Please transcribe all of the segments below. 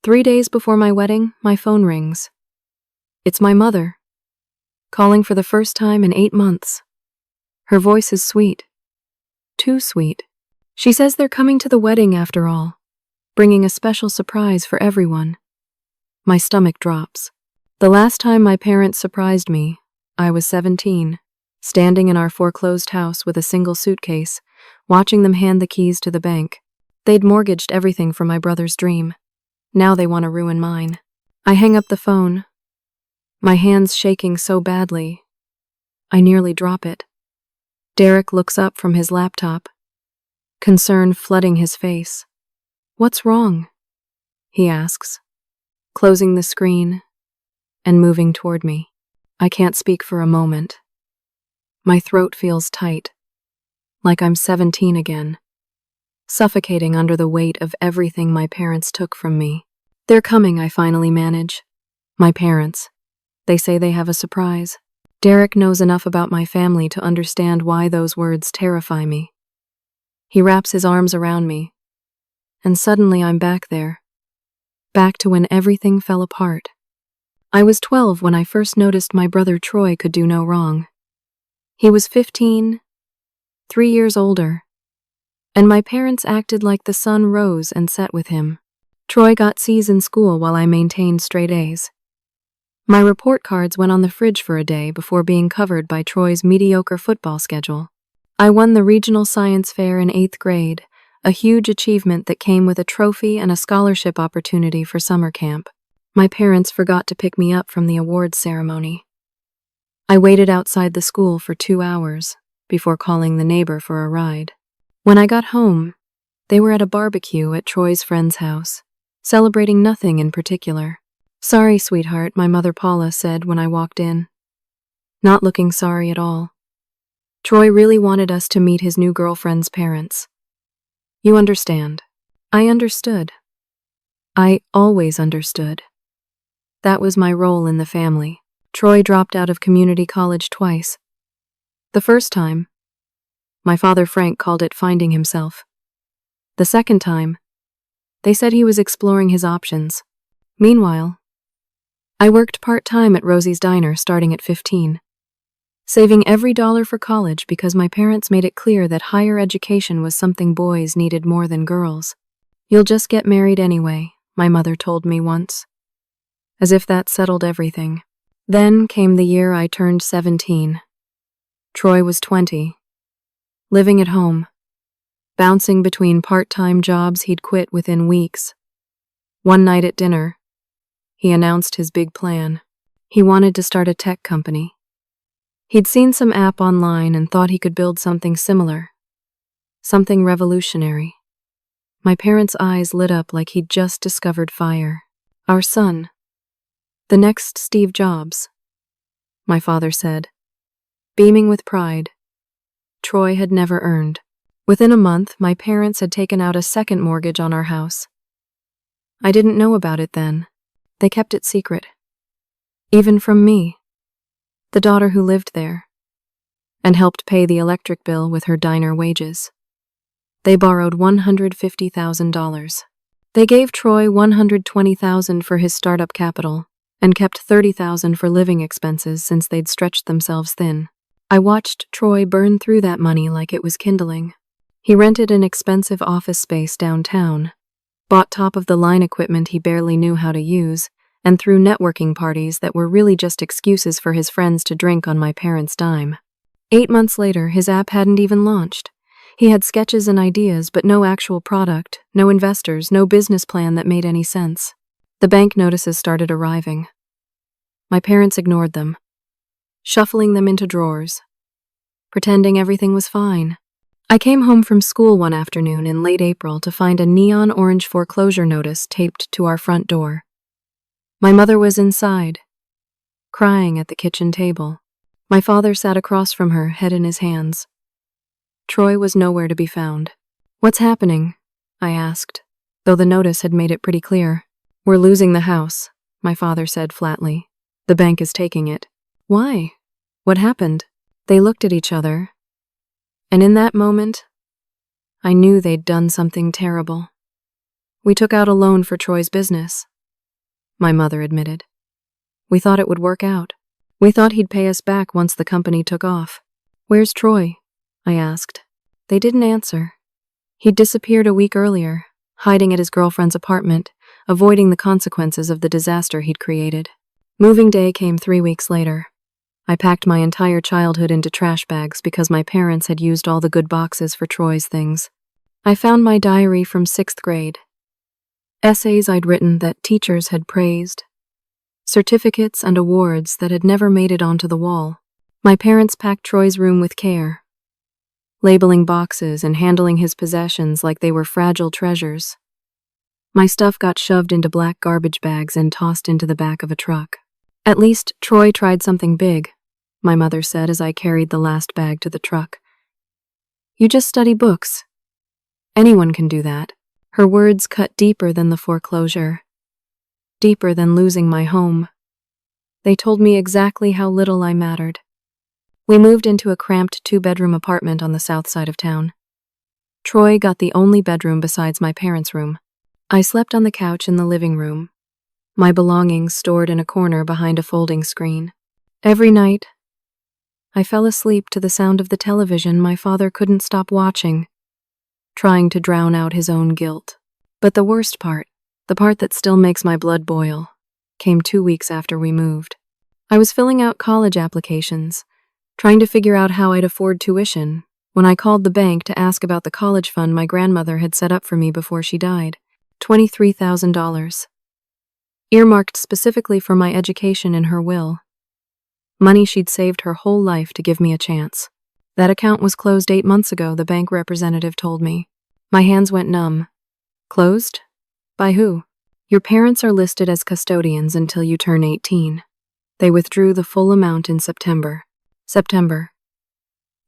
3 days before my wedding, my phone rings. It's my mother, calling for the first time in 8 months. Her voice is sweet. Too sweet. She says they're coming to the wedding after all, bringing a special surprise for everyone. My stomach drops. The last time my parents surprised me, I was 17, standing in our foreclosed house with a single suitcase, watching them hand the keys to the bank. They'd mortgaged everything for my brother's dream. Now they want to ruin mine. I hang up the phone, my hands shaking so badly, I nearly drop it. Derek looks up from his laptop, concern flooding his face. "What's wrong?" he asks, closing the screen and moving toward me. I can't speak for a moment. My throat feels tight, like I'm 17 again, suffocating under the weight of everything my parents took from me. "They're coming," I finally manage. "My parents. They say they have a surprise." Derek knows enough about my family to understand why those words terrify me. He wraps his arms around me, and suddenly I'm back there. Back to when everything fell apart. I was 12 when I first noticed my brother Troy could do no wrong. He was 15, 3 years older, and my parents acted like the sun rose and set with him. Troy got C's in school while I maintained straight A's. My report cards went on the fridge for a day before being covered by Troy's mediocre football schedule. I won the regional science fair in 8th grade, a huge achievement that came with a trophy and a scholarship opportunity for summer camp. My parents forgot to pick me up from the awards ceremony. I waited outside the school for 2 hours before calling the neighbor for a ride. When I got home, they were at a barbecue at Troy's friend's house, celebrating nothing in particular. "Sorry, sweetheart," my mother Paula said when I walked in. Not looking sorry at all. Troy really wanted us to meet his new girlfriend's parents. You understand. I understood. I always understood. That was my role in the family. Troy dropped out of community college twice. The first time, my father Frank called it finding himself. The second time, they said he was exploring his options. Meanwhile, I worked part-time at Rosie's Diner starting at 15, saving every dollar for college because my parents made it clear that higher education was something boys needed more than girls. "You'll just get married anyway," my mother told me once, as if that settled everything. Then came the year I turned 17. Troy was 20, living at home, bouncing between part-time jobs he'd quit within weeks. One night at dinner, he announced his big plan. He wanted to start a tech company. He'd seen some app online and thought he could build something similar, something revolutionary. My parents' eyes lit up like he'd just discovered fire. "Our son, the next Steve Jobs," my father said, beaming with pride Troy had never earned. Within a month, my parents had taken out a second mortgage on our house. I didn't know about it then. They kept it secret. Even from me, the daughter who lived there, and helped pay the electric bill with her diner wages. They borrowed $150,000. They gave Troy $120,000 for his startup capital, and kept $30,000 for living expenses since they'd stretched themselves thin. I watched Troy burn through that money like it was kindling. He rented an expensive office space downtown, bought top-of-the-line equipment he barely knew how to use, and threw networking parties that were really just excuses for his friends to drink on my parents' dime. 8 months later, his app hadn't even launched. He had sketches and ideas, but no actual product, no investors, no business plan that made any sense. The bank notices started arriving. My parents ignored them, shuffling them into drawers, pretending everything was fine. I came home from school one afternoon in late April to find a neon orange foreclosure notice taped to our front door. My mother was inside, crying at the kitchen table. My father sat across from her, head in his hands. Troy was nowhere to be found. "What's happening?" I asked, though the notice had made it pretty clear. "We're losing the house," my father said flatly. "The bank is taking it." "Why? What happened?" They looked at each other, and in that moment, I knew they'd done something terrible. "We took out a loan for Troy's business," my mother admitted. We thought it would work out. We thought he'd pay us back once the company took off. Where's Troy? I asked. They didn't answer. He'd disappeared a week earlier, hiding at his girlfriend's apartment, avoiding the consequences of the disaster he'd created. Moving day came 3 weeks later. I packed my entire childhood into trash bags because my parents had used all the good boxes for Troy's things. I found my diary from 6th grade. Essays I'd written that teachers had praised. Certificates and awards that had never made it onto the wall. My parents packed Troy's room with care, labeling boxes and handling his possessions like they were fragile treasures. My stuff got shoved into black garbage bags and tossed into the back of a truck. At least Troy tried something big, my mother said as I carried the last bag to the truck. You just study books. Anyone can do that. Her words cut deeper than the foreclosure, deeper than losing my home. They told me exactly how little I mattered. We moved into a cramped 2-bedroom apartment on the south side of town. Troy got the only bedroom besides my parents' room. I slept on the couch in the living room, my belongings stored in a corner behind a folding screen. Every night, I fell asleep to the sound of the television my father couldn't stop watching, trying to drown out his own guilt. But the worst part, the part that still makes my blood boil, came 2 weeks after we moved. I was filling out college applications, trying to figure out how I'd afford tuition, when I called the bank to ask about the college fund my grandmother had set up for me before she died. $23,000. Earmarked specifically for my education in her will. Money she'd saved her whole life to give me a chance. That account was closed 8 months ago, the bank representative told me. My hands went numb. Closed? By who? Your parents are listed as custodians until you turn 18. They withdrew the full amount in September.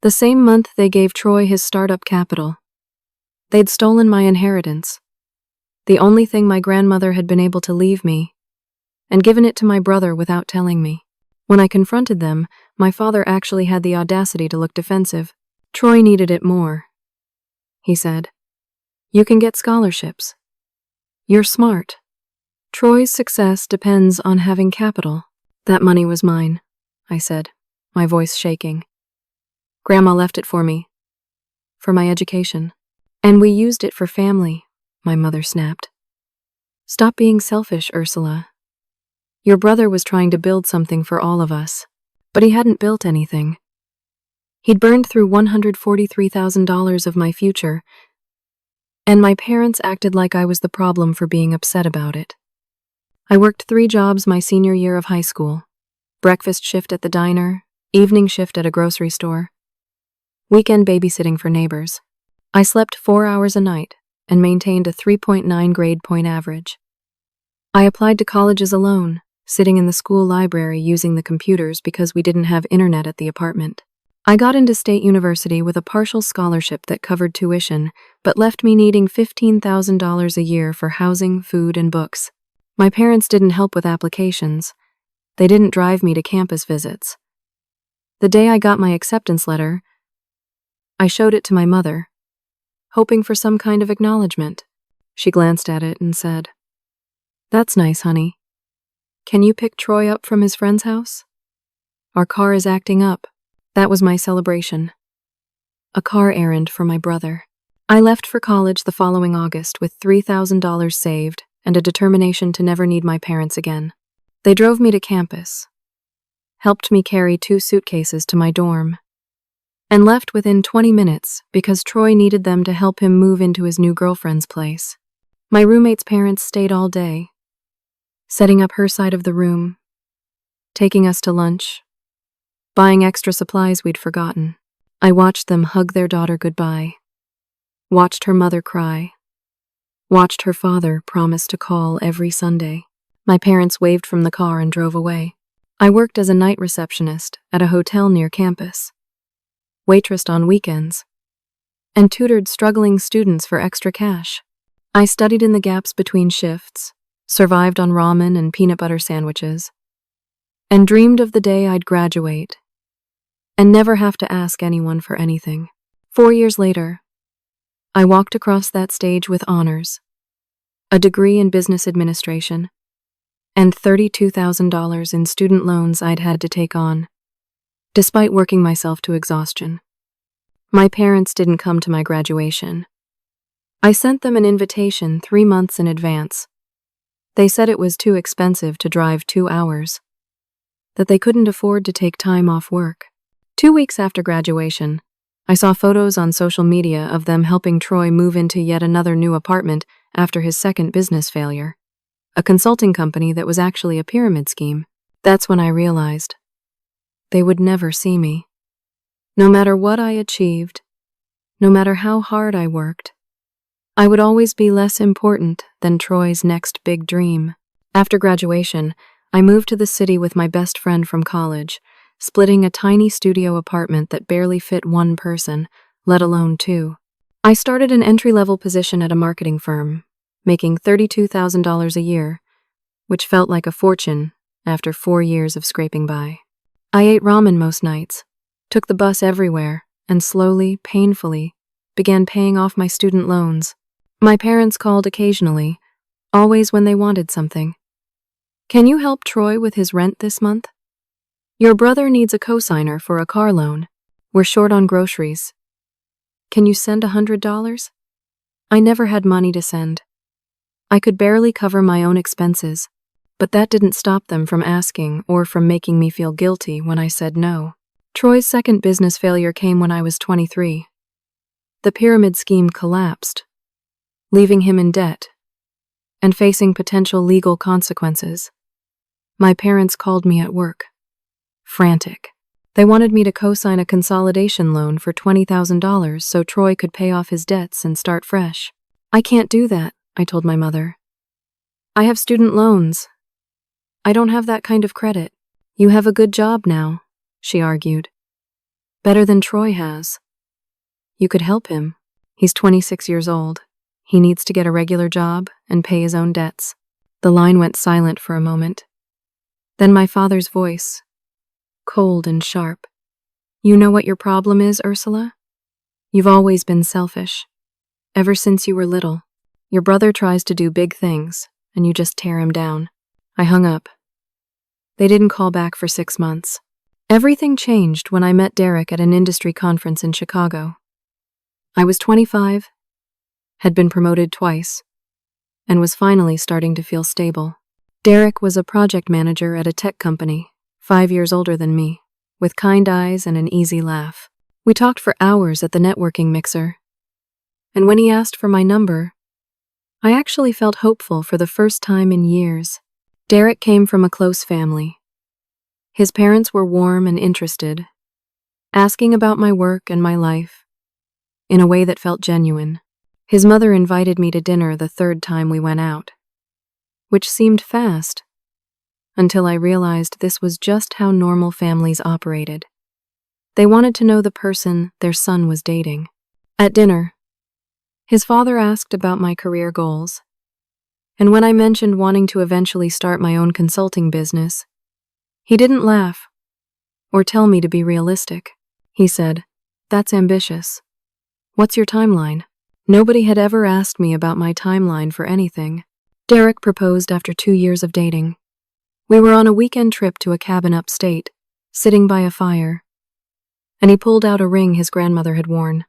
The same month they gave Troy his startup capital. They'd stolen my inheritance, the only thing my grandmother had been able to leave me, and given it to my brother without telling me. When I confronted them, my father actually had the audacity to look defensive. Troy needed it more, he said. You can get scholarships. You're smart. Troy's success depends on having capital. That money was mine, I said, my voice shaking. Grandma left it for me. For my education. And we used it for family, my mother snapped. Stop being selfish, Ursula. Your brother was trying to build something for all of us, but he hadn't built anything. He'd burned through $143,000 of my future, and my parents acted like I was the problem for being upset about it. I worked 3 jobs my senior year of high school. Breakfast shift at the diner, evening shift at a grocery store, weekend babysitting for neighbors. I slept 4 hours a night and maintained a 3.9 grade point average. I applied to colleges alone, sitting in the school library using the computers because we didn't have internet at the apartment. I got into State University with a partial scholarship that covered tuition, but left me needing $15,000 a year for housing, food, and books. My parents didn't help with applications. They didn't drive me to campus visits. The day I got my acceptance letter, I showed it to my mother, hoping for some kind of acknowledgement. She glanced at it and said, "That's nice, honey. Can you pick Troy up from his friend's house? Our car is acting up." That was my celebration. A car errand for my brother. I left for college the following August with $3,000 saved and a determination to never need my parents again. They drove me to campus, helped me carry 2 suitcases to my dorm, and left within 20 minutes because Troy needed them to help him move into his new girlfriend's place. My roommate's parents stayed all day, setting up her side of the room, taking us to lunch, buying extra supplies we'd forgotten. I watched them hug their daughter goodbye, watched her mother cry, watched her father promise to call every Sunday. My parents waved from the car and drove away. I worked as a night receptionist at a hotel near campus, waitressed on weekends, and tutored struggling students for extra cash. I studied in the gaps between shifts, survived on ramen and peanut butter sandwiches, and dreamed of the day I'd graduate and never have to ask anyone for anything. 4 years later, I walked across that stage with honors, a degree in business administration, and $32,000 in student loans I'd had to take on, despite working myself to exhaustion. My parents didn't come to my graduation. I sent them an invitation 3 months in advance. They said it was too expensive to drive 2 hours, that they couldn't afford to take time off work. 2 weeks after graduation, I saw photos on social media of them helping Troy move into yet another new apartment after his second business failure, a consulting company that was actually a pyramid scheme. That's when I realized they would never see me. No matter what I achieved, no matter how hard I worked, I would always be less important than Troy's next big dream. After graduation, I moved to the city with my best friend from college, splitting a tiny studio apartment that barely fit one person, let alone two. I started an entry-level position at a marketing firm, making $32,000 a year, which felt like a fortune after 4 years of scraping by. I ate ramen most nights, took the bus everywhere, and slowly, painfully, began paying off my student loans. My parents called occasionally, always when they wanted something. "Can you help Troy with his rent this month? Your brother needs a cosigner for a car loan. We're short on groceries. Can you send $100? I never had money to send. I could barely cover my own expenses, but that didn't stop them from asking or from making me feel guilty when I said no. Troy's second business failure came when I was 23. The pyramid scheme collapsed, leaving him in debt and facing potential legal consequences. My parents called me at work, frantic. They wanted me to co-sign a consolidation loan for $20,000 so Troy could pay off his debts and start fresh. "I can't do that," I told my mother. "I have student loans. I don't have that kind of credit." "You have a good job now," she argued. "Better than Troy has. You could help him. He's 26 years old. He needs to get a regular job and pay his own debts." The line went silent for a moment. Then my father's voice, cold and sharp. "You know what your problem is, Ursula? You've always been selfish. Ever since you were little. Your brother tries to do big things, and you just tear him down." I hung up. They didn't call back for 6 months. Everything changed when I met Derek at an industry conference in Chicago. I was 25, had been promoted twice, and was finally starting to feel stable. Derek was a project manager at a tech company, 5 years older than me, with kind eyes and an easy laugh. We talked for hours at the networking mixer, and when he asked for my number, I actually felt hopeful for the first time in years. Derek came from a close family. His parents were warm and interested, asking about my work and my life, in a way that felt genuine. His mother invited me to dinner the third time we went out, which seemed fast, until I realized this was just how normal families operated. They wanted to know the person their son was dating. At dinner, his father asked about my career goals, and when I mentioned wanting to eventually start my own consulting business, he didn't laugh or tell me to be realistic. He said, "That's ambitious. What's your timeline?" Nobody had ever asked me about my timeline for anything. Derek proposed after 2 years of dating. We were on a weekend trip to a cabin upstate, sitting by a fire, and he pulled out a ring his grandmother had worn.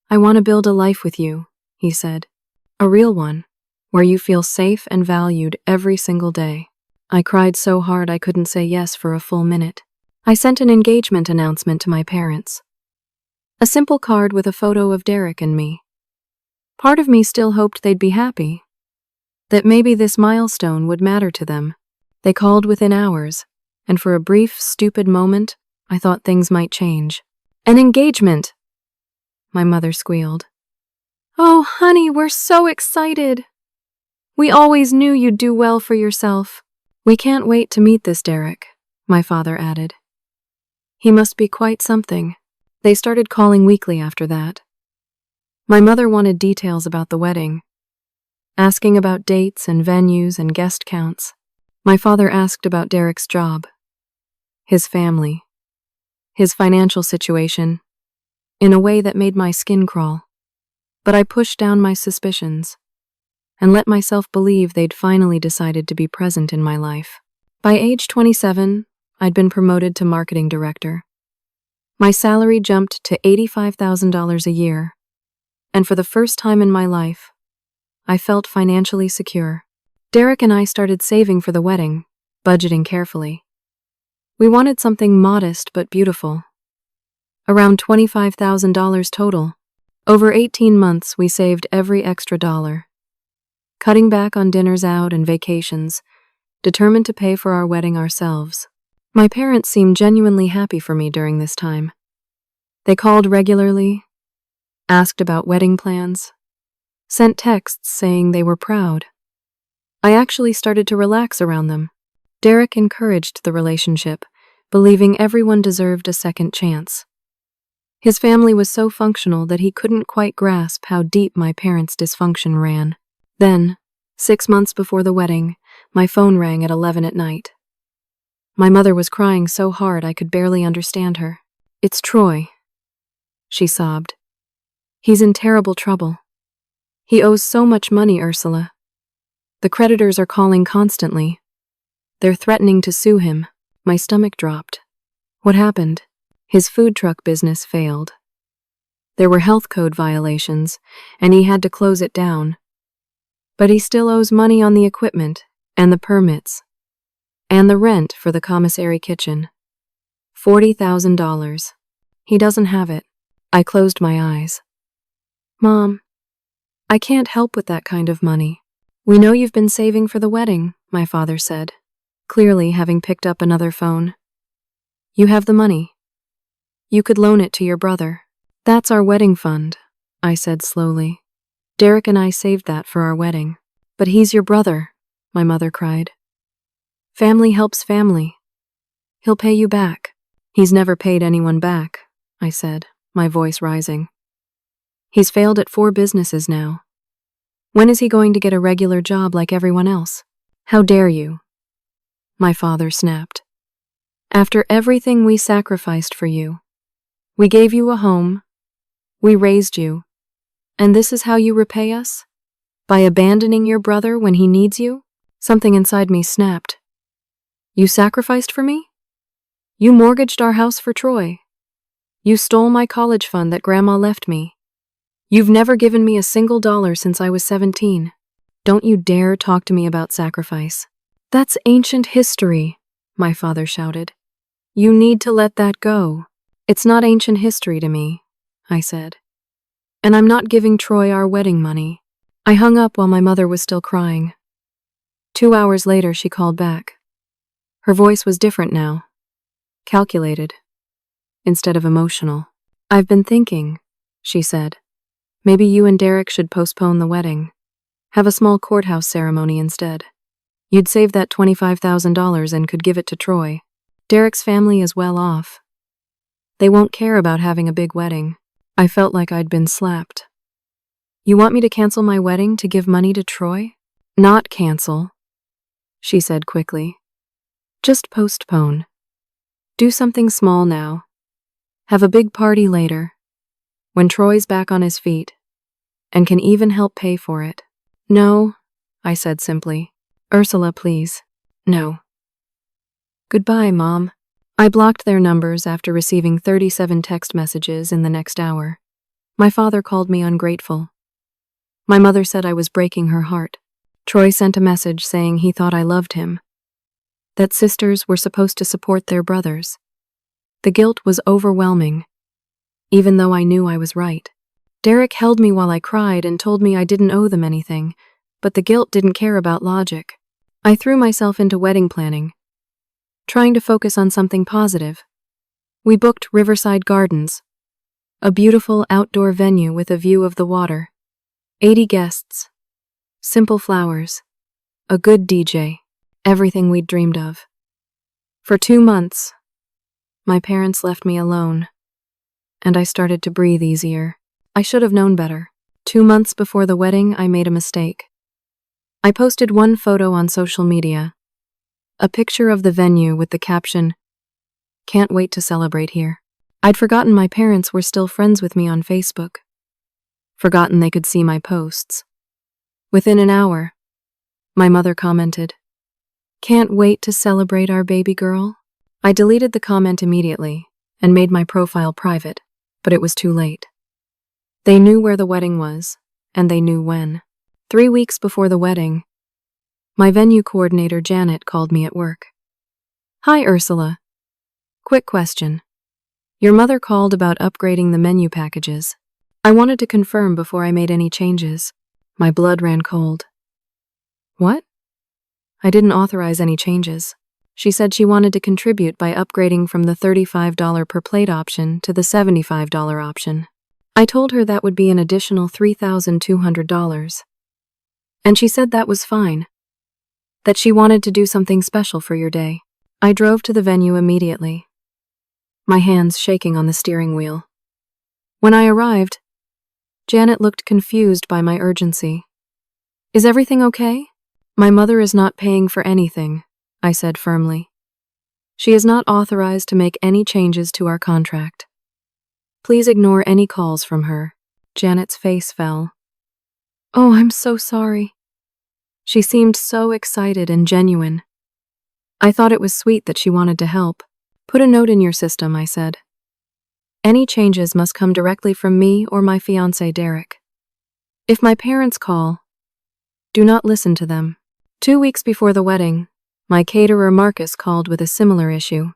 "I want to build a life with you," he said. "A real one, where you feel safe and valued every single day." I cried so hard I couldn't say yes for a full minute. I sent an engagement announcement to my parents. A simple card with a photo of Derek and me. Part of me still hoped they'd be happy, that maybe this milestone would matter to them. They called within hours, and for a brief, stupid moment, I thought things might change. "An engagement!" my mother squealed. "Oh, honey, we're so excited. We always knew you'd do well for yourself." "We can't wait to meet this Derek," my father added. "He must be quite something." They started calling weekly after that. My mother wanted details about the wedding, asking about dates and venues and guest counts. My father asked about Derek's job, his family, his financial situation, in a way that made my skin crawl. But I pushed down my suspicions. and let myself believe they'd finally decided to be present in my life. By age 27, I'd been promoted to marketing director. My salary jumped to $85,000 a year, and for the first time in my life, I felt financially secure. Derek and I started saving for the wedding, budgeting carefully. We wanted something modest but beautiful. Around $25,000 total. Over 18 months, we saved every extra dollar, cutting back on dinners out and vacations, determined to pay for our wedding ourselves. My parents seemed genuinely happy for me during this time. They called regularly, asked about wedding plans, sent texts saying they were proud. I actually started to relax around them. Derek encouraged the relationship, believing everyone deserved a second chance. His family was so functional that he couldn't quite grasp how deep my parents' dysfunction ran. Then, 6 months before the wedding, my phone rang at 11 at night. My mother was crying so hard I could barely understand her. "It's Troy," she sobbed. "He's in terrible trouble. He owes so much money, Ursula. The creditors are calling constantly. They're threatening to sue him." My stomach dropped. What happened? His food truck business failed. There were health code violations, and he had to close it down. But he still owes money on the equipment, and the permits, and the rent for the commissary kitchen. $40,000. He doesn't have it. I closed my eyes. "Mom, I can't help with that kind of money." "We know you've been saving for the wedding," my father said, clearly having picked up another phone. "You have the money. You could loan it to your brother." "That's our wedding fund," I said slowly. "Derek and I saved that for our wedding." "But he's your brother," my mother cried. "Family helps family. He'll pay you back." "He's never paid anyone back," I said, my voice rising. "He's failed at 4 businesses now. When is he going to get a regular job like everyone else?" "How dare you?" my father snapped. "After everything we sacrificed for you, we gave you a home, we raised you, and this is how you repay us? By abandoning your brother when he needs you?" Something inside me snapped. "You sacrificed for me? You mortgaged our house for Troy. You stole my college fund that Grandma left me. You've never given me a single dollar since I was 17. Don't you dare talk to me about sacrifice. That's ancient history," my father shouted. "You need to let that go." "It's not ancient history to me," I said. "And I'm not giving Troy our wedding money." I hung up while my mother was still crying. 2 hours later, she called back. Her voice was different now. Calculated, instead of emotional. "I've been thinking," she said. "Maybe you and Derek should postpone the wedding. Have a small courthouse ceremony instead. You'd save that $25,000 and could give it to Troy. Derek's family is well off. They won't care about having a big wedding." I felt like I'd been slapped. "You want me to cancel my wedding to give money to Troy?" "Not cancel," she said quickly. "Just postpone. Do something small now. Have a big party later, when Troy's back on his feet, and can even help pay for it." "No," I said simply. "Ursula, please. No." "Goodbye, Mom." I blocked their numbers after receiving 37 text messages in the next hour. My father called me ungrateful. My mother said I was breaking her heart. Troy sent a message saying he thought I loved him, that sisters were supposed to support their brothers. The guilt was overwhelming, even though I knew I was right. Derek held me while I cried and told me I didn't owe them anything, but the guilt didn't care about logic. I threw myself into wedding planning, trying to focus on something positive. We booked Riverside Gardens, a beautiful outdoor venue with a view of the water. 80 guests, simple flowers, a good DJ, everything we'd dreamed of. For 2 months, my parents left me alone, and I started to breathe easier. I should have known better. 2 months before the wedding, I made a mistake. I posted one photo on social media, a picture of the venue with the caption, "Can't wait to celebrate here." I'd forgotten my parents were still friends with me on Facebook. Forgotten they could see my posts. Within an hour, my mother commented, "Can't wait to celebrate our baby girl." I deleted the comment immediately and made my profile private, but it was too late. They knew where the wedding was, and they knew when. 3 weeks before the wedding, my venue coordinator Janet called me at work. "Hi, Ursula. Quick question. Your mother called about upgrading the menu packages. I wanted to confirm before I made any changes." My blood ran cold. "What?" "I didn't authorize any changes. She said she wanted to contribute by upgrading from the $35 per plate option to the $75 option. I told her that would be an additional $3,200. And she said that was fine, that she wanted to do something special for your day." I drove to the venue immediately, my hands shaking on the steering wheel. When I arrived, Janet looked confused by my urgency. "Is everything okay?" "My mother is not paying for anything," I said firmly. "She is not authorized to make any changes to our contract. Please ignore any calls from her." Janet's face fell. "Oh, I'm so sorry." She seemed so excited and genuine. I thought it was sweet that she wanted to help. "Put a note in your system," I said. "Any changes must come directly from me or my fiancé Derek. If my parents call, do not listen to them." 2 weeks before the wedding, my caterer Marcus called with a similar issue.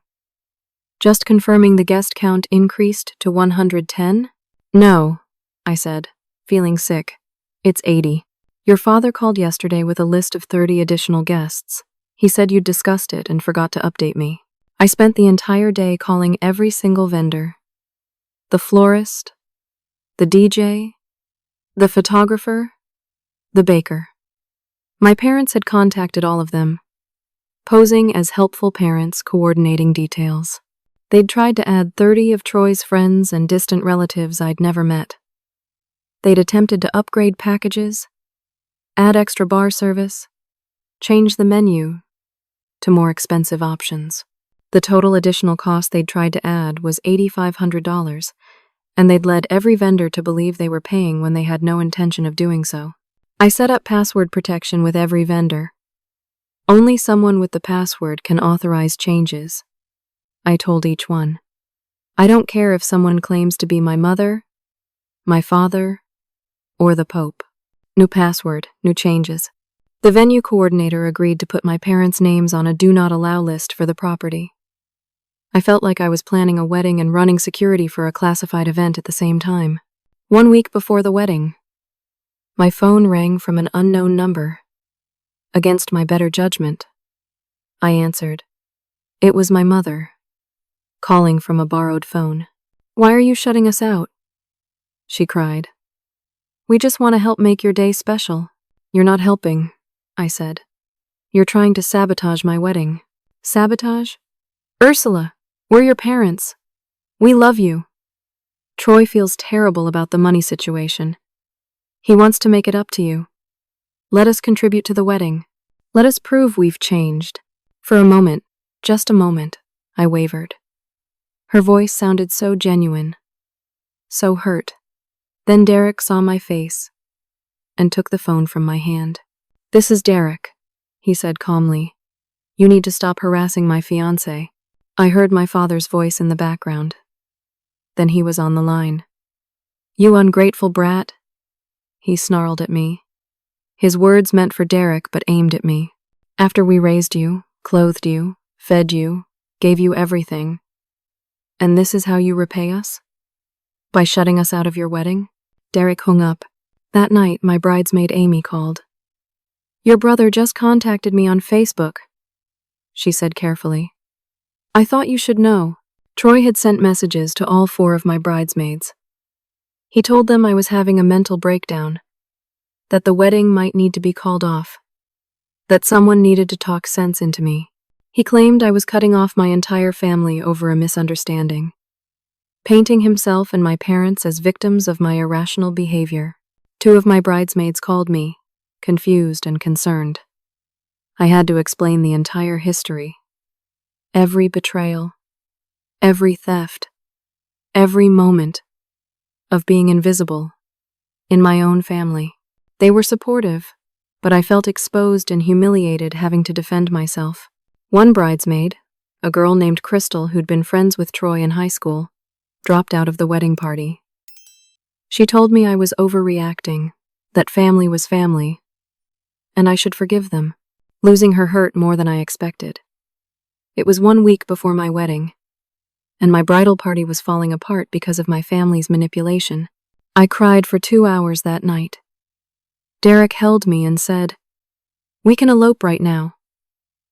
"Just confirming the guest count increased to 110? "No," I said, feeling sick. "It's 80. Your father called yesterday with a list of 30 additional guests. He said you'd discussed it and forgot to update me." I spent the entire day calling every single vendor. The florist, the DJ, the photographer, the baker. My parents had contacted all of them, posing as helpful parents coordinating details. They'd tried to add 30 of Troy's friends and distant relatives I'd never met. They'd attempted to upgrade packages, add extra bar service, change the menu to more expensive options. The total additional cost they'd tried to add was $8,500, and they'd led every vendor to believe they were paying when they had no intention of doing so. I set up password protection with every vendor. Only someone with the password can authorize changes, I told each one. I don't care if someone claims to be my mother, my father, or the Pope. New password, new changes. The venue coordinator agreed to put my parents' names on a do not allow list for the property. I felt like I was planning a wedding and running security for a classified event at the same time. 1 week before the wedding, my phone rang from an unknown number. Against my better judgment, I answered. It was my mother, calling from a borrowed phone. "Why are you shutting us out?" she cried. "We just want to help make your day special." "You're not helping," I said. "You're trying to sabotage my wedding." "Sabotage? Ursula, we're your parents. We love you. Troy feels terrible about the money situation. He wants to make it up to you. Let us contribute to the wedding. Let us prove we've changed." For a moment, just a moment, I wavered. Her voice sounded so genuine, so hurt. Then Derek saw my face and took the phone from my hand. "This is Derek," he said calmly. "You need to stop harassing my fiancé." I heard my father's voice in the background. Then he was on the line. "You ungrateful brat," he snarled at me. His words meant for Derek but aimed at me. "After we raised you, clothed you, fed you, gave you everything. And this is how you repay us? By shutting us out of your wedding?" Derek hung up. That night, my bridesmaid Amy called. "Your brother just contacted me on Facebook," she said carefully. "I thought you should know." Troy had sent messages to all 4 of my bridesmaids. He told them I was having a mental breakdown, that the wedding might need to be called off, that someone needed to talk sense into me. He claimed I was cutting off my entire family over a misunderstanding, painting himself and my parents as victims of my irrational behavior. 2 of my bridesmaids called me, confused and concerned. I had to explain the entire history. Every betrayal, every theft, every moment of being invisible in my own family. They were supportive, but I felt exposed and humiliated having to defend myself. One bridesmaid, a girl named Crystal who'd been friends with Troy in high school, dropped out of the wedding party. She told me I was overreacting, that family was family, and I should forgive them. Losing her hurt more than I expected. It was 1 week before my wedding, and my bridal party was falling apart because of my family's manipulation. I cried for 2 hours that night. Derek held me and said, "We can elope right now.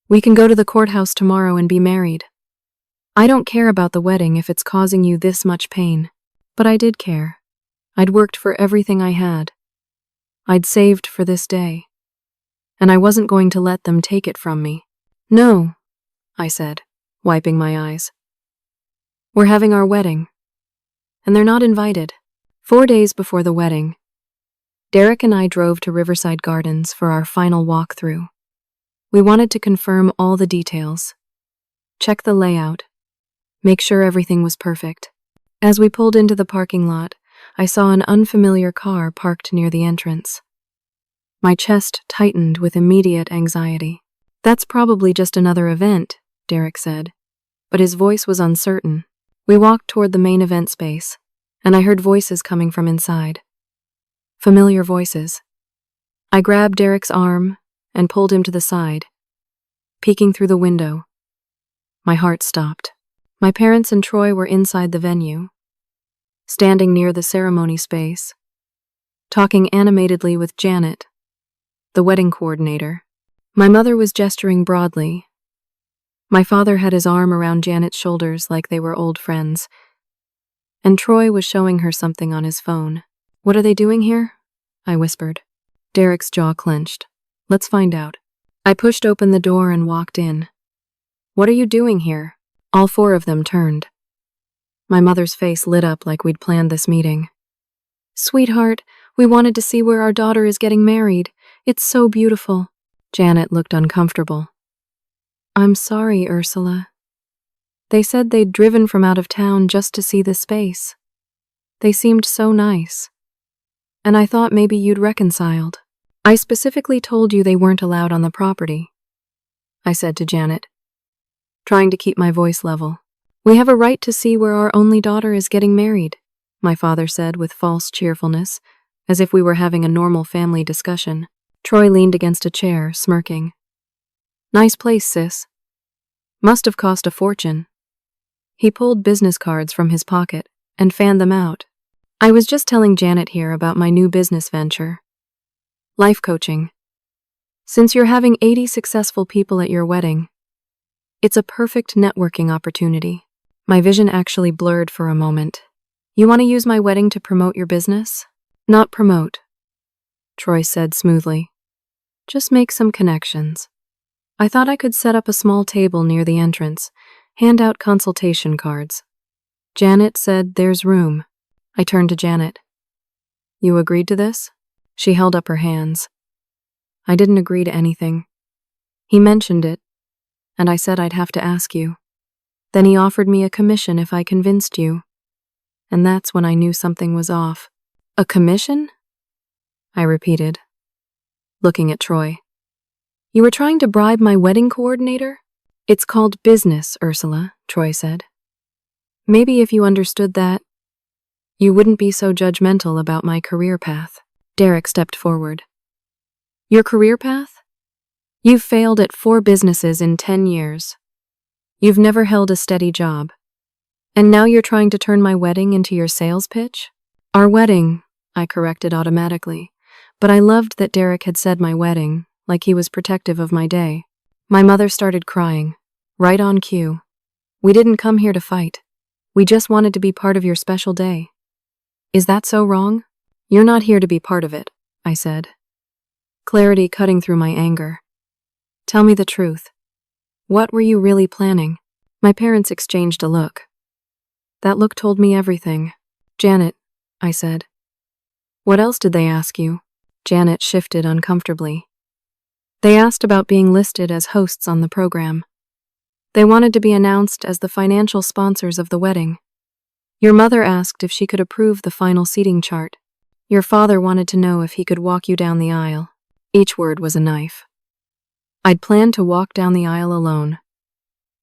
We can go to the courthouse tomorrow and be married. I don't care about the wedding if it's causing you this much pain." But I did care. I'd worked for everything I had. I'd saved for this day. And I wasn't going to let them take it from me. "No," I said, wiping my eyes. "We're having our wedding. And they're not invited." 4 days before the wedding, Derek and I drove to Riverside Gardens for our final walkthrough. We wanted to confirm all the details, check the layout, make sure everything was perfect. As we pulled into the parking lot, I saw an unfamiliar car parked near the entrance. My chest tightened with immediate anxiety. "That's probably just another event," Derek said, but his voice was uncertain. We walked toward the main event space, and I heard voices coming from inside. Familiar voices. I grabbed Derek's arm and pulled him to the side, peeking through the window. My heart stopped. My parents and Troy were inside the venue, standing near the ceremony space, talking animatedly with Janet, the wedding coordinator. My mother was gesturing broadly. My father had his arm around Janet's shoulders like they were old friends, and Troy was showing her something on his phone. "What are they doing here?" I whispered. Derek's jaw clenched. "Let's find out." I pushed open the door and walked in. "What are you doing here?" All 4 of them turned. My mother's face lit up like we'd planned this meeting. "Sweetheart, we wanted to see where our daughter is getting married. It's so beautiful." Janet looked uncomfortable. "I'm sorry, Ursula. They said they'd driven from out of town just to see the space. They seemed so nice. And I thought maybe you'd reconciled. I specifically told you they weren't allowed on the property," I said to Janet, trying to keep my voice level. "We have a right to see where our only daughter is getting married," my father said with false cheerfulness, as if we were having a normal family discussion. Troy leaned against a chair, smirking. "Nice place, sis. Must have cost a fortune." He pulled business cards from his pocket and fanned them out. "I was just telling Janet here about my new business venture. Life coaching. Since you're having 80 successful people at your wedding, it's a perfect networking opportunity." My vision actually blurred for a moment. "You want to use my wedding to promote your business?" "Not promote," Troy said smoothly. "Just make some connections." I thought I could set up a small table near the entrance, hand out consultation cards. Janet said, "There's room." I turned to Janet. "You agreed to this?" She held up her hands. "I didn't agree to anything. He mentioned it, and I said I'd have to ask you. Then he offered me a commission if I convinced you. And that's when I knew something was off." "A commission?" I repeated, looking at Troy. "You were trying to bribe my wedding coordinator?" "It's called business, Ursula," Troy said. "Maybe if you understood that, you wouldn't be so judgmental about my career path." Derek stepped forward. "Your career path? You've failed at 4 businesses in 10 years. You've never held a steady job. And now you're trying to turn my wedding into your sales pitch?" "Our wedding," I corrected automatically, but I loved that Derek had said my wedding, like he was protective of my day. My mother started crying, right on cue. "We didn't come here to fight. We just wanted to be part of your special day." "Is that so wrong?" "You're not here to be part of it," I said, clarity cutting through my anger. "Tell me the truth. What were you really planning?" My parents exchanged a look. That look told me everything. "Janet," I said. "What else did they ask you?" Janet shifted uncomfortably. "They asked about being listed as hosts on the program. They wanted to be announced as the financial sponsors of the wedding. Your mother asked if she could approve the final seating chart. Your father wanted to know if he could walk you down the aisle. Each word was a knife. I'd planned to walk down the aisle alone,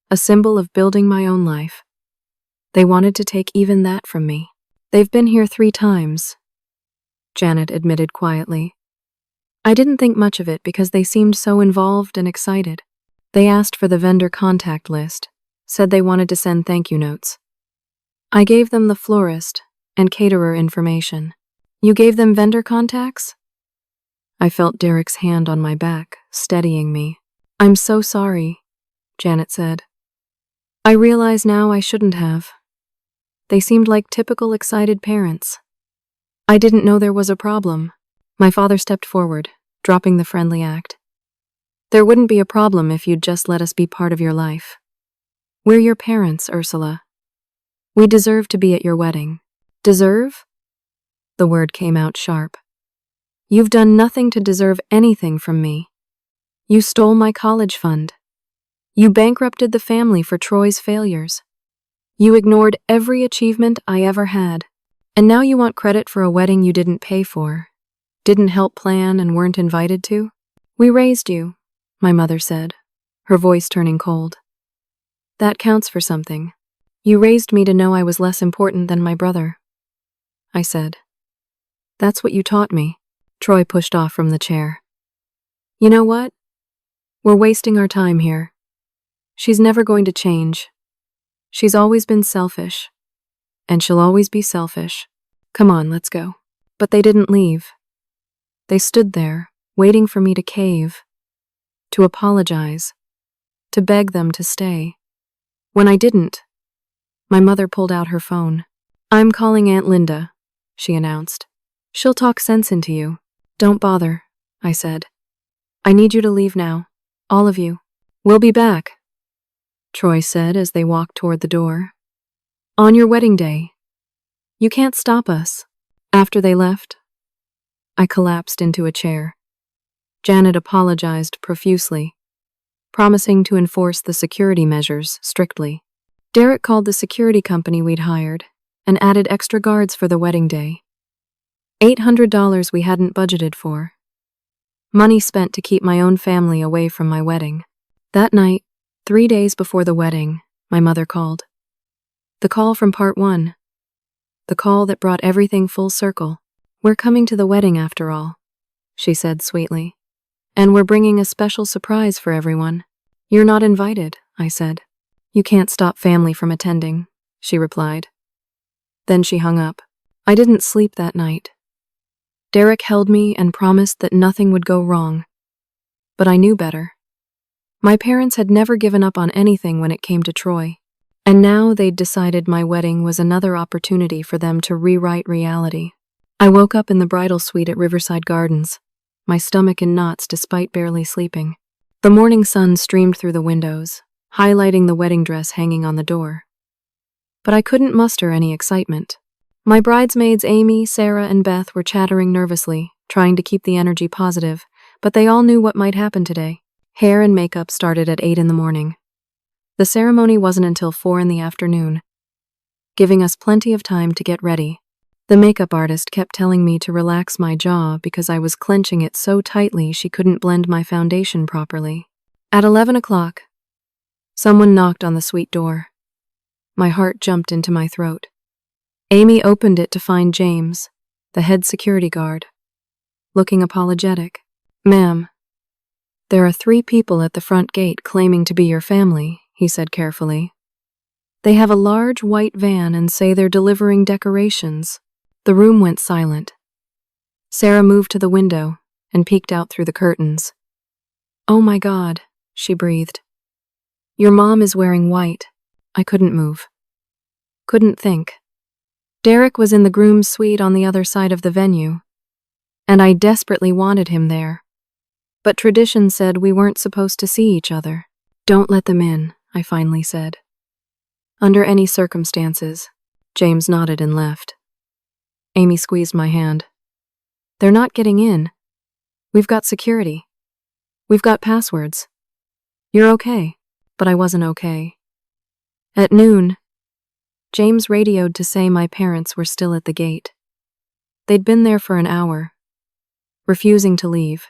a symbol of building my own life. They wanted to take even that from me. They've been here 3 times, Janet admitted quietly. I didn't think much of it because they seemed so involved and excited. They asked for the vendor contact list, said they wanted to send thank you notes. I gave them the florist and caterer information. You gave them vendor contacts? I felt Derek's hand on my back, steadying me. I'm so sorry, Janet said. I realize now I shouldn't have. They seemed like typical excited parents. I didn't know there was a problem. My father stepped forward, dropping the friendly act. There wouldn't be a problem if you'd just let us be part of your life. We're your parents, Ursula. We deserve to be at your wedding. Deserve? The word came out sharp. You've done nothing to deserve anything from me. You stole my college fund. You bankrupted the family for Troy's failures. You ignored every achievement I ever had. And now you want credit for a wedding you didn't pay for, didn't help plan, and weren't invited to? We raised you, my mother said, her voice turning cold. That counts for something. You raised me to know I was less important than my brother. I said. That's what you taught me. Troy pushed off from the chair. You know what? We're wasting our time here. She's never going to change. She's always been selfish. And she'll always be selfish. Come on, let's go. But they didn't leave. They stood there, waiting for me to cave, to apologize, to beg them to stay. When I didn't, my mother pulled out her phone. I'm calling Aunt Linda, she announced. She'll talk sense into you. Don't bother, I said. I need you to leave now. All of you. We'll be back, Troy said as they walked toward the door. On your wedding day. You can't stop us. After they left, I collapsed into a chair. Janet apologized profusely, promising to enforce the security measures strictly. Derek called the security company we'd hired and added extra guards for the wedding day. $800 we hadn't budgeted for. Money spent to keep my own family away from my wedding. That night, 3 days before the wedding, my mother called. The call from part 1. The call that brought everything full circle. We're coming to the wedding after all, she said sweetly. And we're bringing a special surprise for everyone. You're not invited, I said. You can't stop family from attending, she replied. Then she hung up. I didn't sleep that night. Derek held me and promised that nothing would go wrong. But I knew better. My parents had never given up on anything when it came to Troy. And now they'd decided my wedding was another opportunity for them to rewrite reality. I woke up in the bridal suite at Riverside Gardens, my stomach in knots despite barely sleeping. The morning sun streamed through the windows, highlighting the wedding dress hanging on the door. But I couldn't muster any excitement. My bridesmaids Amy, Sarah, and Beth were chattering nervously, trying to keep the energy positive, but they all knew what might happen today. Hair and makeup started at 8 in the morning. The ceremony wasn't until 4 in the afternoon, giving us plenty of time to get ready. The makeup artist kept telling me to relax my jaw because I was clenching it so tightly she couldn't blend my foundation properly. At 11 o'clock, someone knocked on the suite door. My heart jumped into my throat. Amy opened it to find James, the head security guard, looking apologetic. Ma'am, there are 3 people at the front gate claiming to be your family, he said carefully. They have a large white van and say they're delivering decorations. The room went silent. Sarah moved to the window and peeked out through the curtains. Oh my God, she breathed. Your mom is wearing white. I couldn't move. Couldn't think. Derek was in the groom's suite on the other side of the venue, and I desperately wanted him there. But tradition said we weren't supposed to see each other. Don't let them in, I finally said. Under any circumstances. James nodded and left. Amy squeezed my hand. They're not getting in. We've got security. We've got passwords. You're okay, but I wasn't okay. At noon, James radioed to say my parents were still at the gate. They'd been there for an hour, refusing to leave.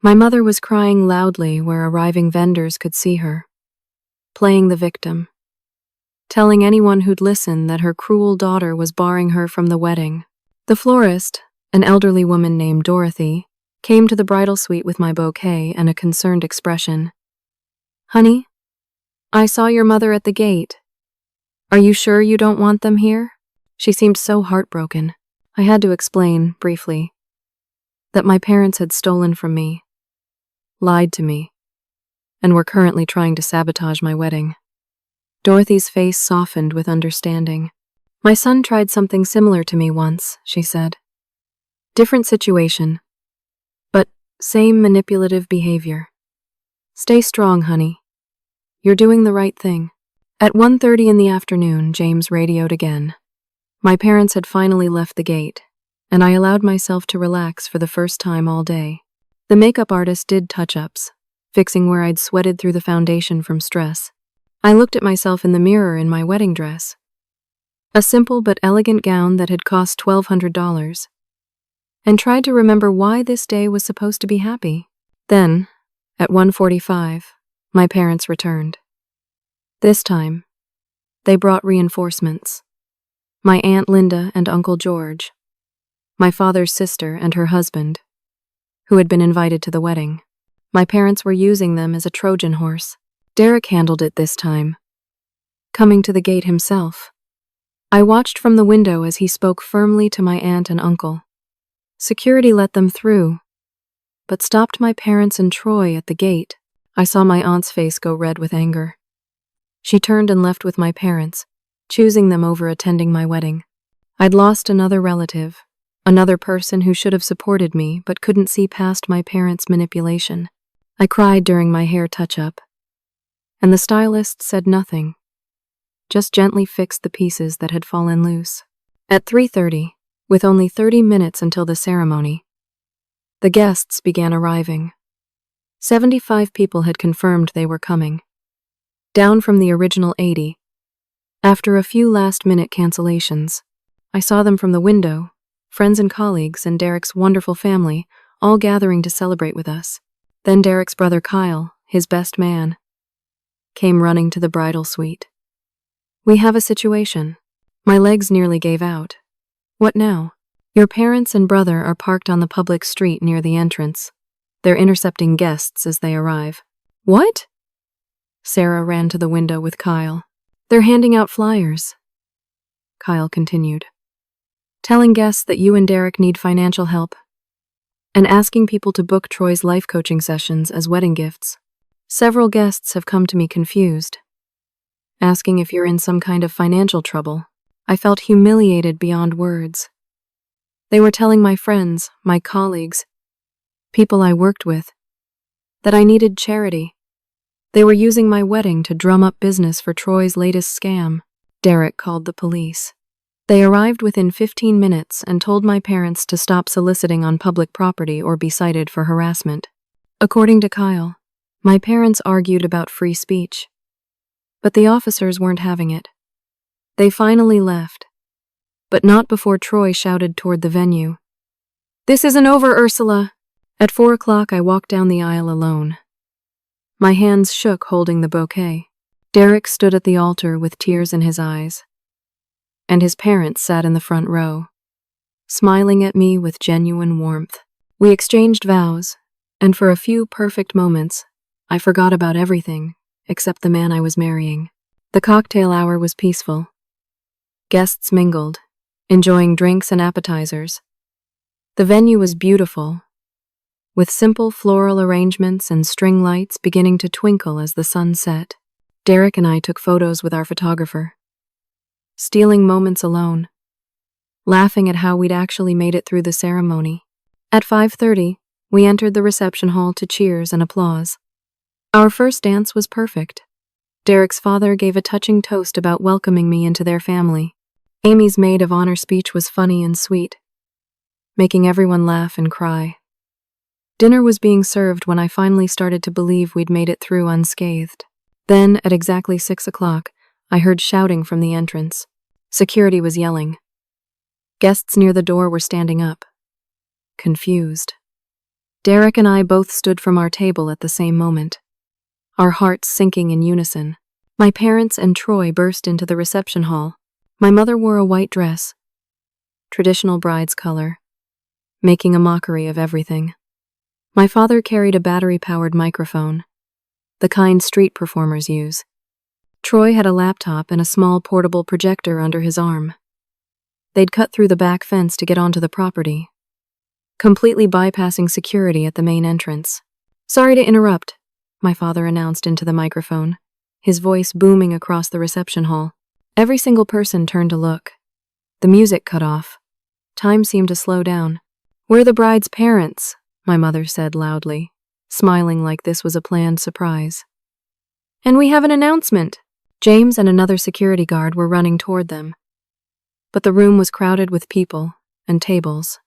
My mother was crying loudly where arriving vendors could see her, playing the victim, telling anyone who'd listen that her cruel daughter was barring her from the wedding. The florist, an elderly woman named Dorothy, came to the bridal suite with my bouquet and a concerned expression. "Honey, I saw your mother at the gate. Are you sure you don't want them here?" She seemed so heartbroken. I had to explain, briefly, that my parents had stolen from me, lied to me, and were currently trying to sabotage my wedding. Dorothy's face softened with understanding. "My son tried something similar to me once," she said. "Different situation, but same manipulative behavior. Stay strong, honey. You're doing the right thing." At 1:30 in the afternoon, James radioed again. My parents had finally left the gate, and I allowed myself to relax for the first time all day. The makeup artist did touch-ups, fixing where I'd sweated through the foundation from stress. I looked at myself in the mirror in my wedding dress, a simple but elegant gown that had cost $1,200, and tried to remember why this day was supposed to be happy. Then, at 1:45, my parents returned. This time, they brought reinforcements. My Aunt Linda and Uncle George, my father's sister and her husband, who had been invited to the wedding. My parents were using them as a Trojan horse. Derek handled it this time, coming to the gate himself. I watched from the window as he spoke firmly to my aunt and uncle. Security let them through, but stopped my parents and Troy at the gate. I saw my aunt's face go red with anger. She turned and left with my parents, choosing them over attending my wedding. I'd lost another relative, another person who should have supported me but couldn't see past my parents' manipulation. I cried during my hair touch-up, and the stylist said nothing, just gently fixed the pieces that had fallen loose. At 3:30, with only 30 minutes until the ceremony, the guests began arriving. 75 people had confirmed they were coming, down from the original 80. After a few last-minute cancellations, I saw them from the window, friends and colleagues and Derek's wonderful family, all gathering to celebrate with us. Then Derek's brother Kyle, his best man, came running to the bridal suite. "We have a situation." My legs nearly gave out. "What now?" "Your parents and brother are parked on the public street near the entrance. They're intercepting guests as they arrive." "What?" Sarah ran to the window with Kyle. "They're handing out flyers," Kyle continued, "telling guests that you and Derek need financial help, and asking people to book Troy's life coaching sessions as wedding gifts. Several guests have come to me confused, asking if you're in some kind of financial trouble." I felt humiliated beyond words. They were telling my friends, my colleagues, people I worked with, that I needed charity. They were using my wedding to drum up business for Troy's latest scam. Derek called the police. They arrived within 15 minutes and told my parents to stop soliciting on public property or be cited for harassment. According to Kyle, my parents argued about free speech, but the officers weren't having it. They finally left, but not before Troy shouted toward the venue, "This isn't over, Ursula." At 4 o'clock, I walked down the aisle alone. My hands shook holding the bouquet. Derek stood at the altar with tears in his eyes, and his parents sat in the front row, smiling at me with genuine warmth. We exchanged vows, and for a few perfect moments, I forgot about everything except the man I was marrying. The cocktail hour was peaceful. Guests mingled, enjoying drinks and appetizers. The venue was beautiful, with simple floral arrangements and string lights beginning to twinkle as the sun set. Derek and I took photos with our photographer, stealing moments alone, laughing at how we'd actually made it through the ceremony. At 5:30, we entered the reception hall to cheers and applause. Our first dance was perfect. Derek's father gave a touching toast about welcoming me into their family. Amy's maid of honor speech was funny and sweet, making everyone laugh and cry. Dinner was being served when I finally started to believe we'd made it through unscathed. Then, at exactly 6 o'clock, I heard shouting from the entrance. Security was yelling. Guests near the door were standing up, confused. Derek and I both stood from our table at the same moment, our hearts sinking in unison. My parents and Troy burst into the reception hall. My mother wore a white dress, traditional bride's color, making a mockery of everything. My father carried a battery-powered microphone, the kind street performers use. Troy had a laptop and a small portable projector under his arm. They'd cut through the back fence to get onto the property, completely bypassing security at the main entrance. "Sorry to interrupt," my father announced into the microphone, his voice booming across the reception hall. Every single person turned to look. The music cut off. Time seemed to slow down. "We're the bride's parents," my mother said loudly, smiling like this was a planned surprise. "And we have an announcement." James and another security guard were running toward them, but the room was crowded with people and tables,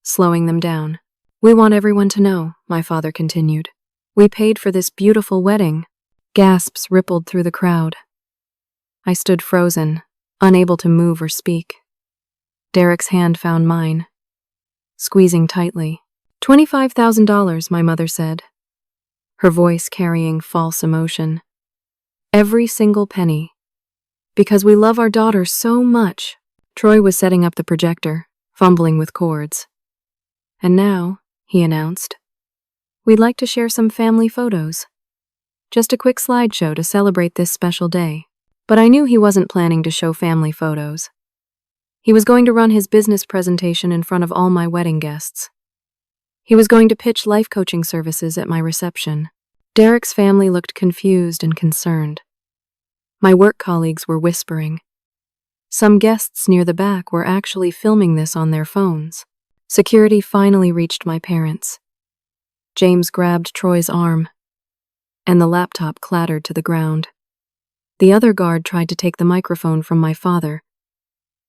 slowing them down. "We want everyone to know," my father continued. "We paid for this beautiful wedding." Gasps rippled through the crowd. I stood frozen, unable to move or speak. Derek's hand found mine, squeezing tightly. $25,000, my mother said, her voice carrying false emotion. "Every single penny. Because we love our daughter so much." Troy was setting up the projector, fumbling with cords. "And now," he announced, "we'd like to share some family photos. Just a quick slideshow to celebrate this special day." But I knew he wasn't planning to show family photos. He was going to run his business presentation in front of all my wedding guests. He was going to pitch life coaching services at my reception. Derek's family looked confused and concerned. My work colleagues were whispering. Some guests near the back were actually filming this on their phones. Security finally reached my parents. James grabbed Troy's arm, and the laptop clattered to the ground. The other guard tried to take the microphone from my father,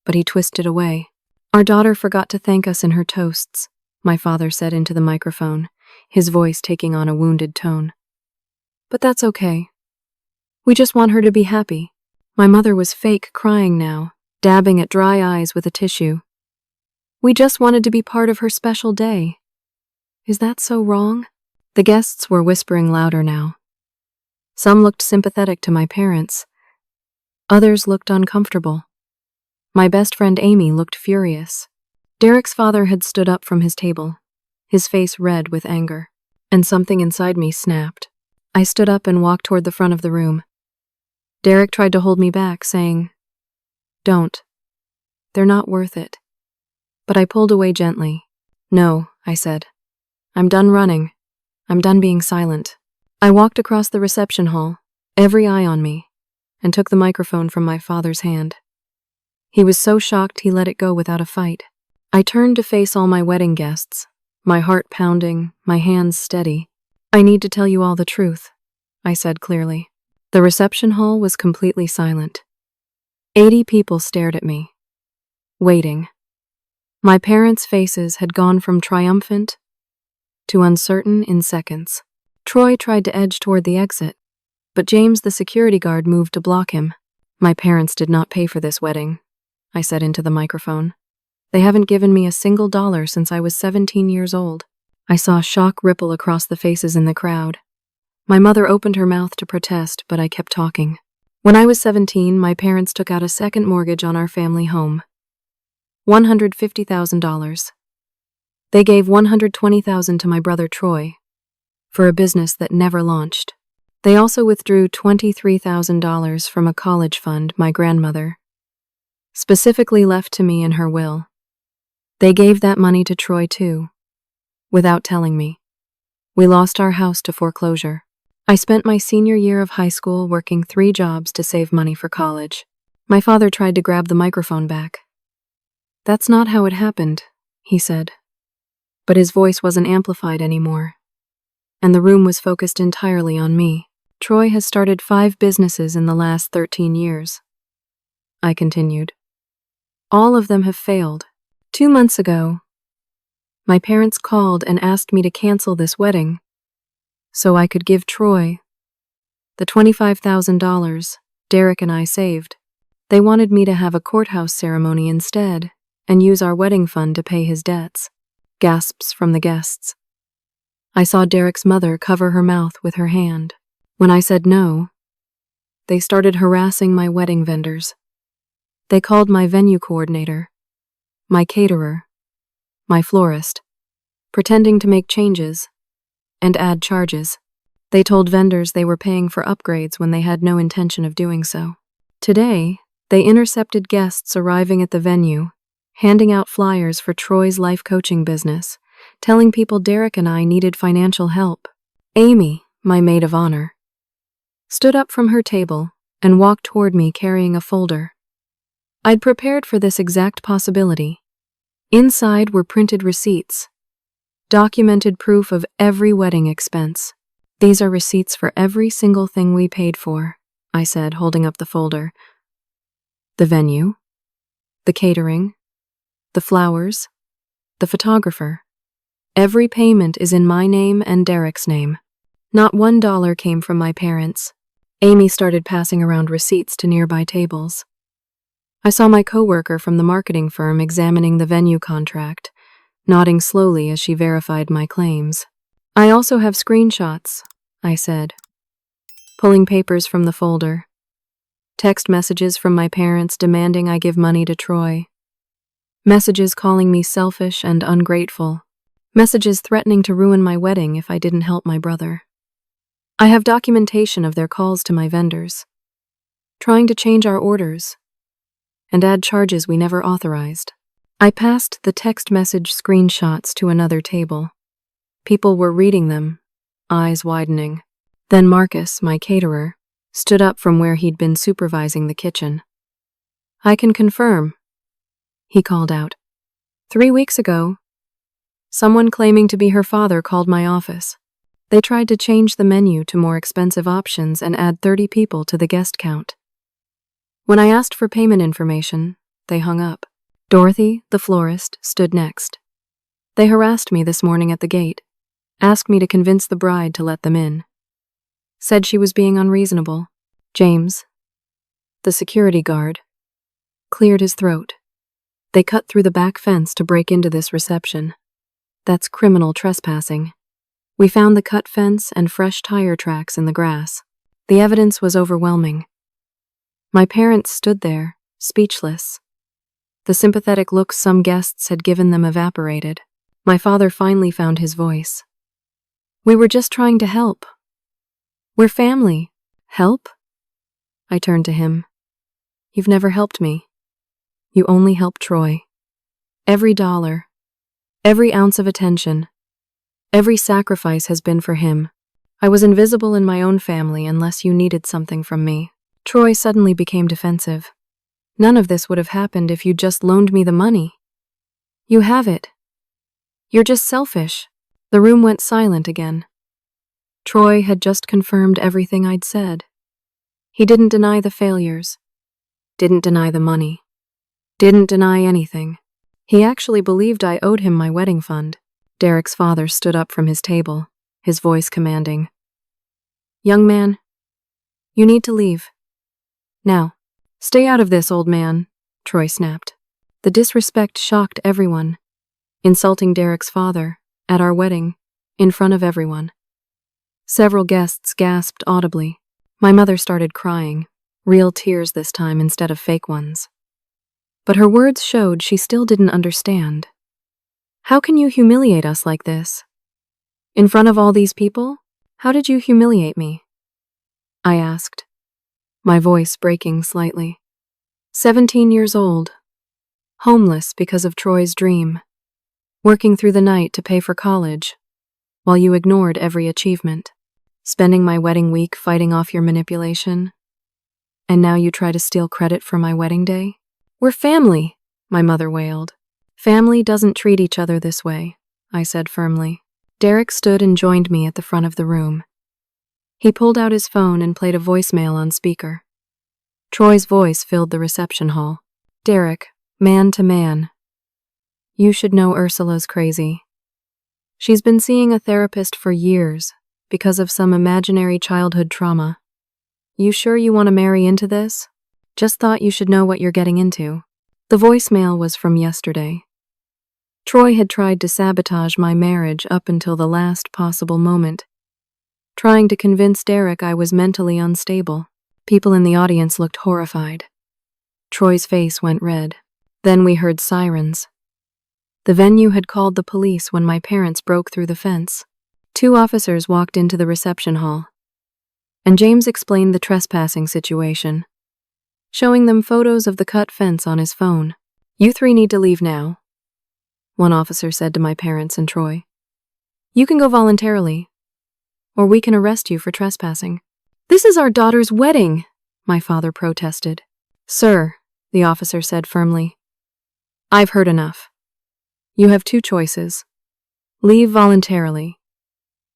but he twisted away. "Our daughter forgot to thank us in her toasts," my father said into the microphone, his voice taking on a wounded tone. "But that's okay. We just want her to be happy." My mother was fake crying now, dabbing at dry eyes with a tissue. "We just wanted to be part of her special day." Is that so wrong? The guests were whispering louder now. Some looked sympathetic to my parents. Others looked uncomfortable. My best friend Amy looked furious. Derek's father had stood up from his table, his face red with anger, and something inside me snapped. I stood up and walked toward the front of the room. Derek tried to hold me back, saying, "Don't. They're not worth it." But I pulled away gently. "No," I said. "I'm done running. I'm done being silent." I walked across the reception hall, every eye on me, and took the microphone from my father's hand. He was so shocked he let it go without a fight. I turned to face all my wedding guests, my heart pounding, my hands steady. "I need to tell you all the truth," I said clearly. The reception hall was completely silent. 80 people stared at me, waiting. My parents' faces had gone from triumphant to uncertain in seconds. Troy tried to edge toward the exit, but James, the security guard, moved to block him. "My parents did not pay for this wedding," I said into the microphone. "They haven't given me a single dollar since I was 17 years old." I saw shock ripple across the faces in the crowd. My mother opened her mouth to protest, but I kept talking. "When I was 17, my parents took out a second mortgage on our family home. $150,000. They gave $120,000 to my brother Troy for a business that never launched. They also withdrew $23,000 from a college fund my grandmother specifically left to me in her will. They gave that money to Troy too, without telling me. We lost our house to foreclosure. I spent my senior year of high school working 3 jobs to save money for college." My father tried to grab the microphone back. "That's not how it happened," he said. But his voice wasn't amplified anymore, and the room was focused entirely on me. "Troy has started 5 businesses in the last 13 years. I continued. "All of them have failed. 2 months ago, my parents called and asked me to cancel this wedding so I could give Troy the $25,000 Derek and I saved. They wanted me to have a courthouse ceremony instead and use our wedding fund to pay his debts." Gasps from the guests. I saw Derek's mother cover her mouth with her hand. When I said no, they started harassing my wedding vendors. They called my venue coordinator, my caterer, my florist, pretending to make changes and add charges. They told vendors they were paying for upgrades when they had no intention of doing so. Today, they intercepted guests arriving at the venue, handing out flyers for Troy's life coaching business, telling people Derek and I needed financial help. Amy, my maid of honor, stood up from her table and walked toward me carrying a folder. I'd prepared for this exact possibility. Inside were printed receipts, documented proof of every wedding expense. These are receipts for every single thing we paid for, I said, holding up the folder. The venue, the catering, the flowers, the photographer. Every payment is in my name and Derek's name. Not $1 came from my parents. Amy started passing around receipts to nearby tables. I saw my coworker from the marketing firm examining the venue contract, nodding slowly as she verified my claims. I also have screenshots, I said, pulling papers from the folder. Text messages from my parents demanding I give money to Troy. Messages calling me selfish and ungrateful. Messages threatening to ruin my wedding if I didn't help my brother. I have documentation of their calls to my vendors, trying to change our orders and add charges we never authorized. I passed the text message screenshots to another table. People were reading them, eyes widening. Then Marcus, my caterer, stood up from where he'd been supervising the kitchen. I can confirm, he called out. 3 weeks ago, someone claiming to be her father called my office. They tried to change the menu to more expensive options and add 30 people to the guest count. When I asked for payment information, they hung up. Dorothy, the florist, stood next. They harassed me this morning at the gate, asked me to convince the bride to let them in. Said she was being unreasonable. James, the security guard, cleared his throat. They cut through the back fence to break into this reception. That's criminal trespassing. We found the cut fence and fresh tire tracks in the grass. The evidence was overwhelming. My parents stood there, speechless. The sympathetic looks some guests had given them evaporated. My father finally found his voice. We were just trying to help. We're family. Help? I turned to him. You've never helped me. You only helped Troy. Every dollar, every ounce of attention, every sacrifice has been for him. I was invisible in my own family unless you needed something from me. Troy suddenly became defensive. None of this would have happened if you'd just loaned me the money. You have it. You're just selfish. The room went silent again. Troy had just confirmed everything I'd said. He didn't deny the failures, didn't deny the money, didn't deny anything. He actually believed I owed him my wedding fund. Derek's father stood up from his table, his voice commanding. Young man, you need to leave. Now, stay out of this, old man, Troy snapped. The disrespect shocked everyone. Insulting Derek's father, at our wedding, in front of everyone. Several guests gasped audibly. My mother started crying, real tears this time instead of fake ones. But her words showed she still didn't understand. How can you humiliate us like this? In front of all these people? How did you humiliate me? I asked, my voice breaking slightly. 17 years old, homeless because of Troy's dream, working through the night to pay for college, while you ignored every achievement, spending my wedding week fighting off your manipulation, and now you try to steal credit for my wedding day? We're family, my mother wailed. Family doesn't treat each other this way, I said firmly. Derek stood and joined me at the front of the room. He pulled out his phone and played a voicemail on speaker. Troy's voice filled the reception hall. Derek, man to man. You should know Ursula's crazy. She's been seeing a therapist for years because of some imaginary childhood trauma. You sure you want to marry into this? Just thought you should know what you're getting into. The voicemail was from yesterday. Troy had tried to sabotage my marriage up until the last possible moment, trying to convince Derek I was mentally unstable. People in the audience looked horrified. Troy's face went red. Then we heard sirens. The venue had called the police when my parents broke through the fence. 2 officers walked into the reception hall, and James explained the trespassing situation, showing them photos of the cut fence on his phone. "You 3 need to leave now," one officer said to my parents and Troy. "You can go voluntarily, or we can arrest you for trespassing." "This is our daughter's wedding," my father protested. "Sir," the officer said firmly, "I've heard enough. You have 2 choices. Leave voluntarily,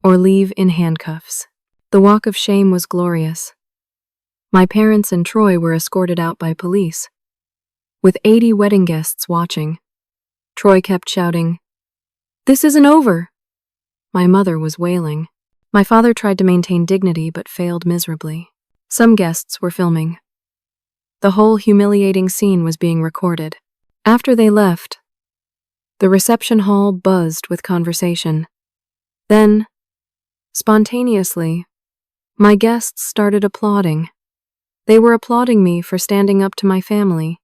or leave in handcuffs." The walk of shame was glorious. My parents and Troy were escorted out by police, with 80 wedding guests watching. Troy kept shouting, "This isn't over." My mother was wailing. My father tried to maintain dignity but failed miserably. Some guests were filming. The whole humiliating scene was being recorded. After they left, the reception hall buzzed with conversation. Then, spontaneously, my guests started applauding. They were applauding me for standing up to my family.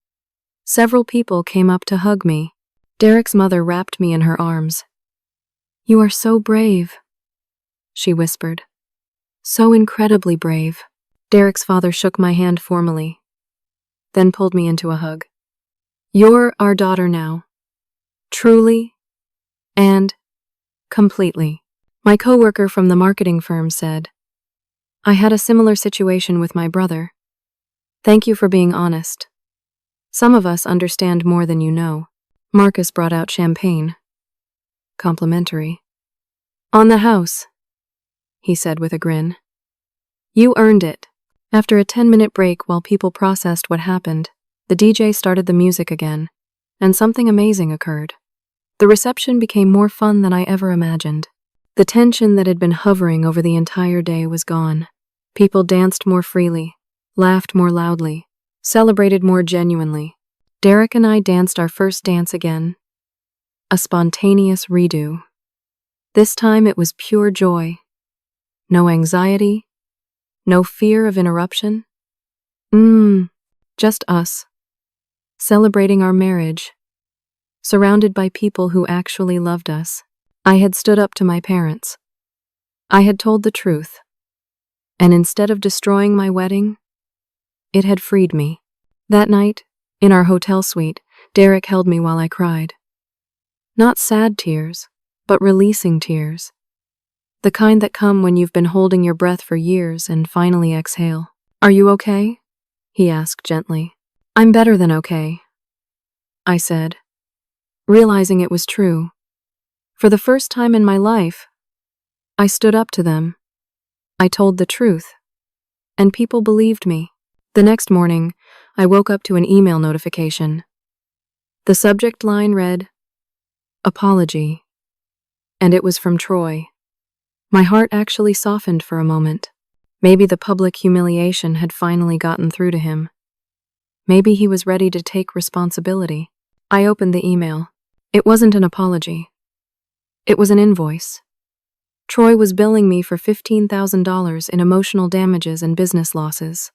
Several people came up to hug me. Derek's mother wrapped me in her arms. "You are so brave," she whispered. "So incredibly brave." Derek's father shook my hand formally, then pulled me into a hug. "You're our daughter now. Truly and completely." My coworker from the marketing firm said, "I had a similar situation with my brother. Thank you for being honest. Some of us understand more than you know." Marcus brought out champagne. Complimentary. "On the house," he said with a grin. "You earned it." After a 10-minute break while people processed what happened, the DJ started the music again, and something amazing occurred. The reception became more fun than I ever imagined. The tension that had been hovering over the entire day was gone. People danced more freely, laughed more loudly, celebrated more genuinely. Derek and I danced our first dance again. A spontaneous redo. This time it was pure joy. No anxiety, no fear of interruption. Just us, celebrating our marriage, surrounded by people who actually loved us. I had stood up to my parents. I had told the truth. And instead of destroying my wedding, it had freed me. That night, in our hotel suite, Derek held me while I cried. Not sad tears, but releasing tears. The kind that come when you've been holding your breath for years and finally exhale. "Are you okay?" he asked gently. "I'm better than okay," I said, realizing it was true. For the first time in my life, I stood up to them. I told the truth, and people believed me. The next morning, I woke up to an email notification. The subject line read, "Apology," and it was from Troy. My heart actually softened for a moment. Maybe the public humiliation had finally gotten through to him. Maybe he was ready to take responsibility. I opened the email. It wasn't an apology. It was an invoice. Troy was billing me for $15,000 in emotional damages and business losses.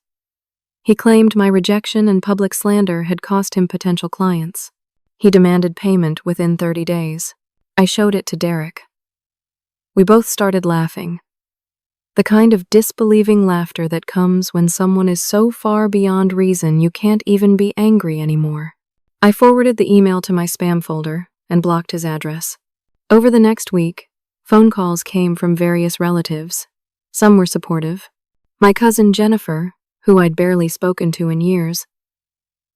He claimed my rejection and public slander had cost him potential clients. He demanded payment within 30 days. I showed it to Derek. We both started laughing. The kind of disbelieving laughter that comes when someone is so far beyond reason you can't even be angry anymore. I forwarded the email to my spam folder and blocked his address. Over the next week, phone calls came from various relatives. Some were supportive. My cousin Jennifer, who I'd barely spoken to in years,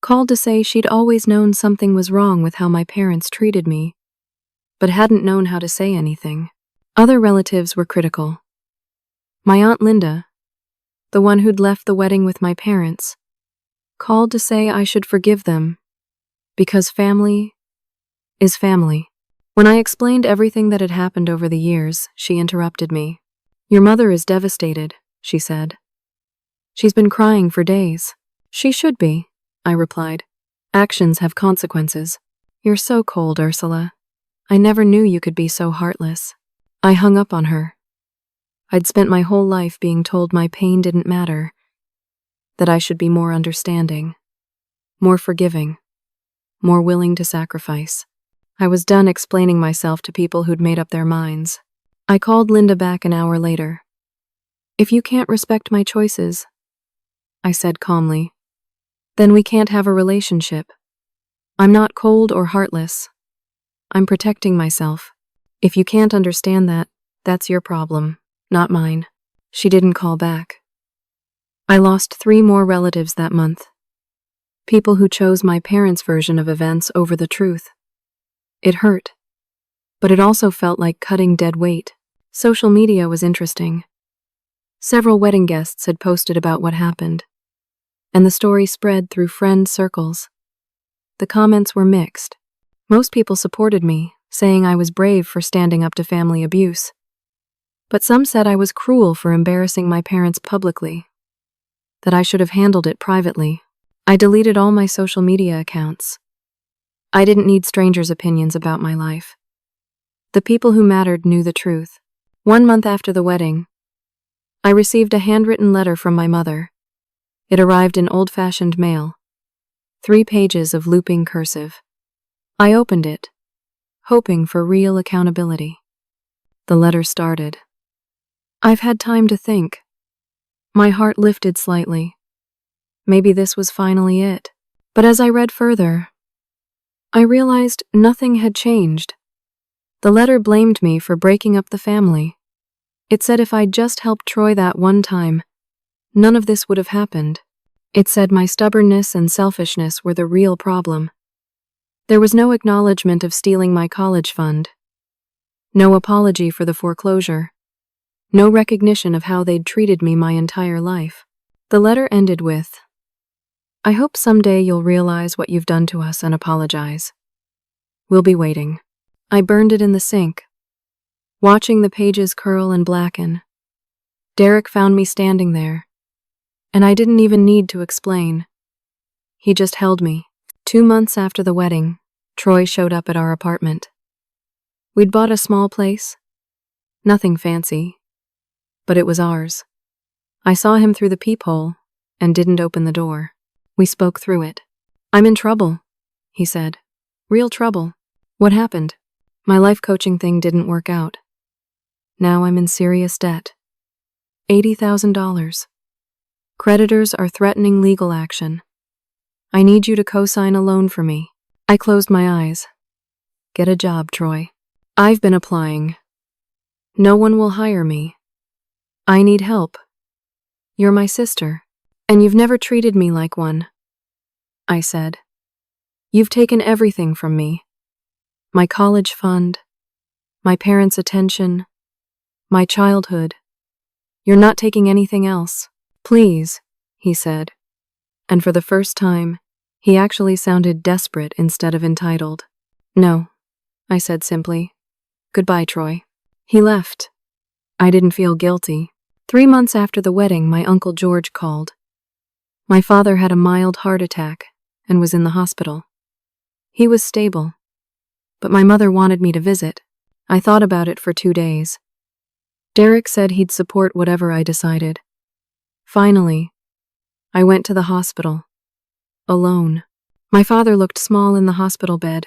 called to say she'd always known something was wrong with how my parents treated me, but hadn't known how to say anything. Other relatives were critical. My Aunt Linda, the one who'd left the wedding with my parents, called to say I should forgive them, because family is family. When I explained everything that had happened over the years, she interrupted me. "Your mother is devastated," she said. "She's been crying for days." "She should be," I replied. "Actions have consequences." "You're so cold, Ursula," I never knew you could be so heartless. I hung up on her. I'd spent my whole life being told my pain didn't matter, that I should be more understanding, more forgiving, more willing to sacrifice. I was done explaining myself to people who'd made up their minds. I called Linda back an hour later. "If you can't respect my choices," I said calmly, "then we can't have a relationship. I'm not cold or heartless. I'm protecting myself. If you can't understand that, that's your problem, not mine." She didn't call back. I lost 3 more relatives that month. People who chose my parents' version of events over the truth. It hurt, but it also felt like cutting dead weight. Social media was interesting. Several wedding guests had posted about what happened, and the story spread through friend circles. The comments were mixed. Most people supported me, saying I was brave for standing up to family abuse. But some said I was cruel for embarrassing my parents publicly, that I should have handled it privately. I deleted all my social media accounts. I didn't need strangers' opinions about my life. The people who mattered knew the truth. 1 month after the wedding, I received a handwritten letter from my mother. It arrived in old-fashioned mail. 3 pages of looping cursive. I opened it, hoping for real accountability. The letter started. "I've had time to think." My heart lifted slightly. Maybe this was finally it. But as I read further, I realized nothing had changed. The letter blamed me for breaking up the family. It said if I'd just helped Troy that one time, none of this would have happened. It said my stubbornness and selfishness were the real problem. There was no acknowledgement of stealing my college fund. No apology for the foreclosure. No recognition of how they'd treated me my entire life. The letter ended with, "I hope someday you'll realize what you've done to us and apologize. We'll be waiting." I burned it in the sink, watching the pages curl and blacken. Derek found me standing there, and I didn't even need to explain. He just held me. 2 months after the wedding, Troy showed up at our apartment. We'd bought a small place. Nothing fancy, but it was ours. I saw him through the peephole and didn't open the door. We spoke through it. "I'm in trouble," he said. "Real trouble." "What happened?" "My life coaching thing didn't work out. Now I'm in serious debt. $80,000. Creditors are threatening legal action. I need you to co-sign a loan for me." I closed my eyes. "Get a job, Troy. I've been applying. No one will hire me. I need help. You're my sister, and you've never treated me like one," I said. "You've taken everything from me. My college fund, my parents' attention, my childhood. You're not taking anything else. Please," he said. And for the first time, he actually sounded desperate instead of entitled. "No," I said simply. "Goodbye, Troy." He left. I didn't feel guilty. 3 months after the wedding, my Uncle George called. My father had a mild heart attack and was in the hospital. He was stable, but my mother wanted me to visit. I thought about it for 2 days. Derek said he'd support whatever I decided. Finally, I went to the hospital. Alone. My father looked small in the hospital bed,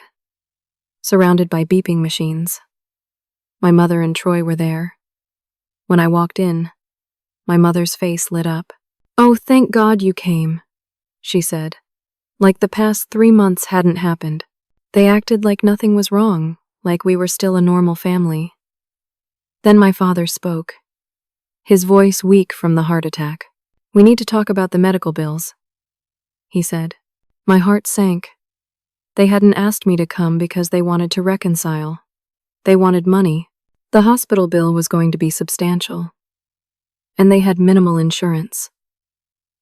surrounded by beeping machines. My mother and Troy were there. When I walked in, my mother's face lit up. "Oh, thank God you came," she said. Like the past 3 months hadn't happened. They acted like nothing was wrong, like we were still a normal family. Then my father spoke, his voice weak from the heart attack. "We need to talk about the medical bills," he said. My heart sank. They hadn't asked me to come because they wanted to reconcile. They wanted money. The hospital bill was going to be substantial, and they had minimal insurance.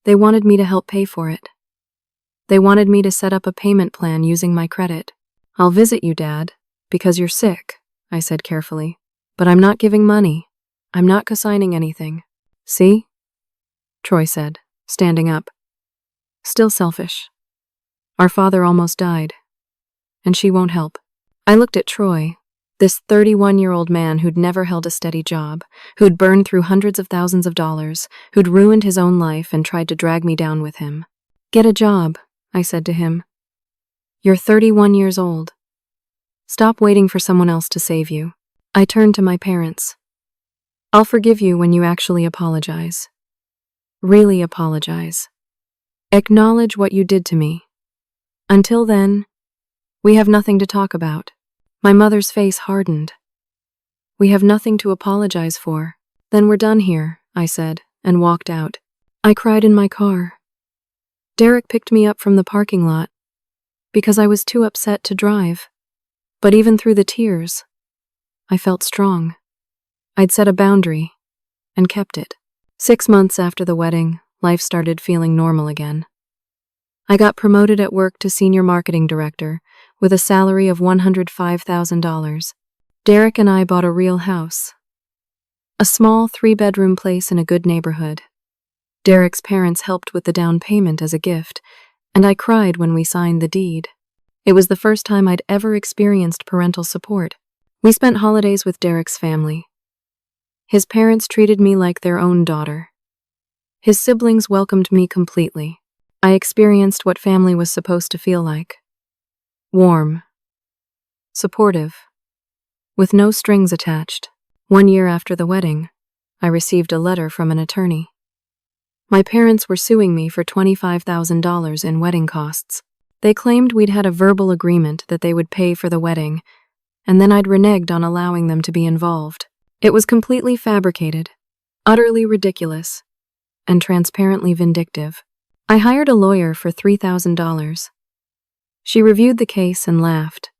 They wanted me to help pay for it. They wanted me to set up a payment plan using my credit. "I'll visit you, Dad, because you're sick," I said carefully. "But I'm not giving money. I'm not co-signing anything." "See?" Troy said, standing up. "Still selfish. Our father almost died, and she won't help." I looked at Troy, This 31-year-old man who'd never held a steady job, who'd burned through hundreds of thousands of dollars, who'd ruined his own life and tried to drag me down with him. "Get a job," I said to him. "You're 31 years old. Stop waiting for someone else to save you." I turned to my parents. "I'll forgive you when you actually apologize. Really apologize. Acknowledge what you did to me. Until then, we have nothing to talk about." My mother's face hardened. "We have nothing to apologize for." "Then we're done here," I said, and walked out. I cried in my car. Derek picked me up from the parking lot because I was too upset to drive. But even through the tears, I felt strong. I'd set a boundary and kept it. 6 months after the wedding, life started feeling normal again. I got promoted at work to senior marketing director with a salary of $105,000. Derek and I bought a real house. A small 3-bedroom place in a good neighborhood. Derek's parents helped with the down payment as a gift, and I cried when we signed the deed. It was the first time I'd ever experienced parental support. We spent holidays with Derek's family. His parents treated me like their own daughter. His siblings welcomed me completely. I experienced what family was supposed to feel like. Warm. Supportive. With no strings attached. 1 year after the wedding, I received a letter from an attorney. My parents were suing me for $25,000 in wedding costs. They claimed we'd had a verbal agreement that they would pay for the wedding, and then I'd reneged on allowing them to be involved. It was completely fabricated, utterly ridiculous, and transparently vindictive. I hired a lawyer for $3,000. She reviewed the case and laughed.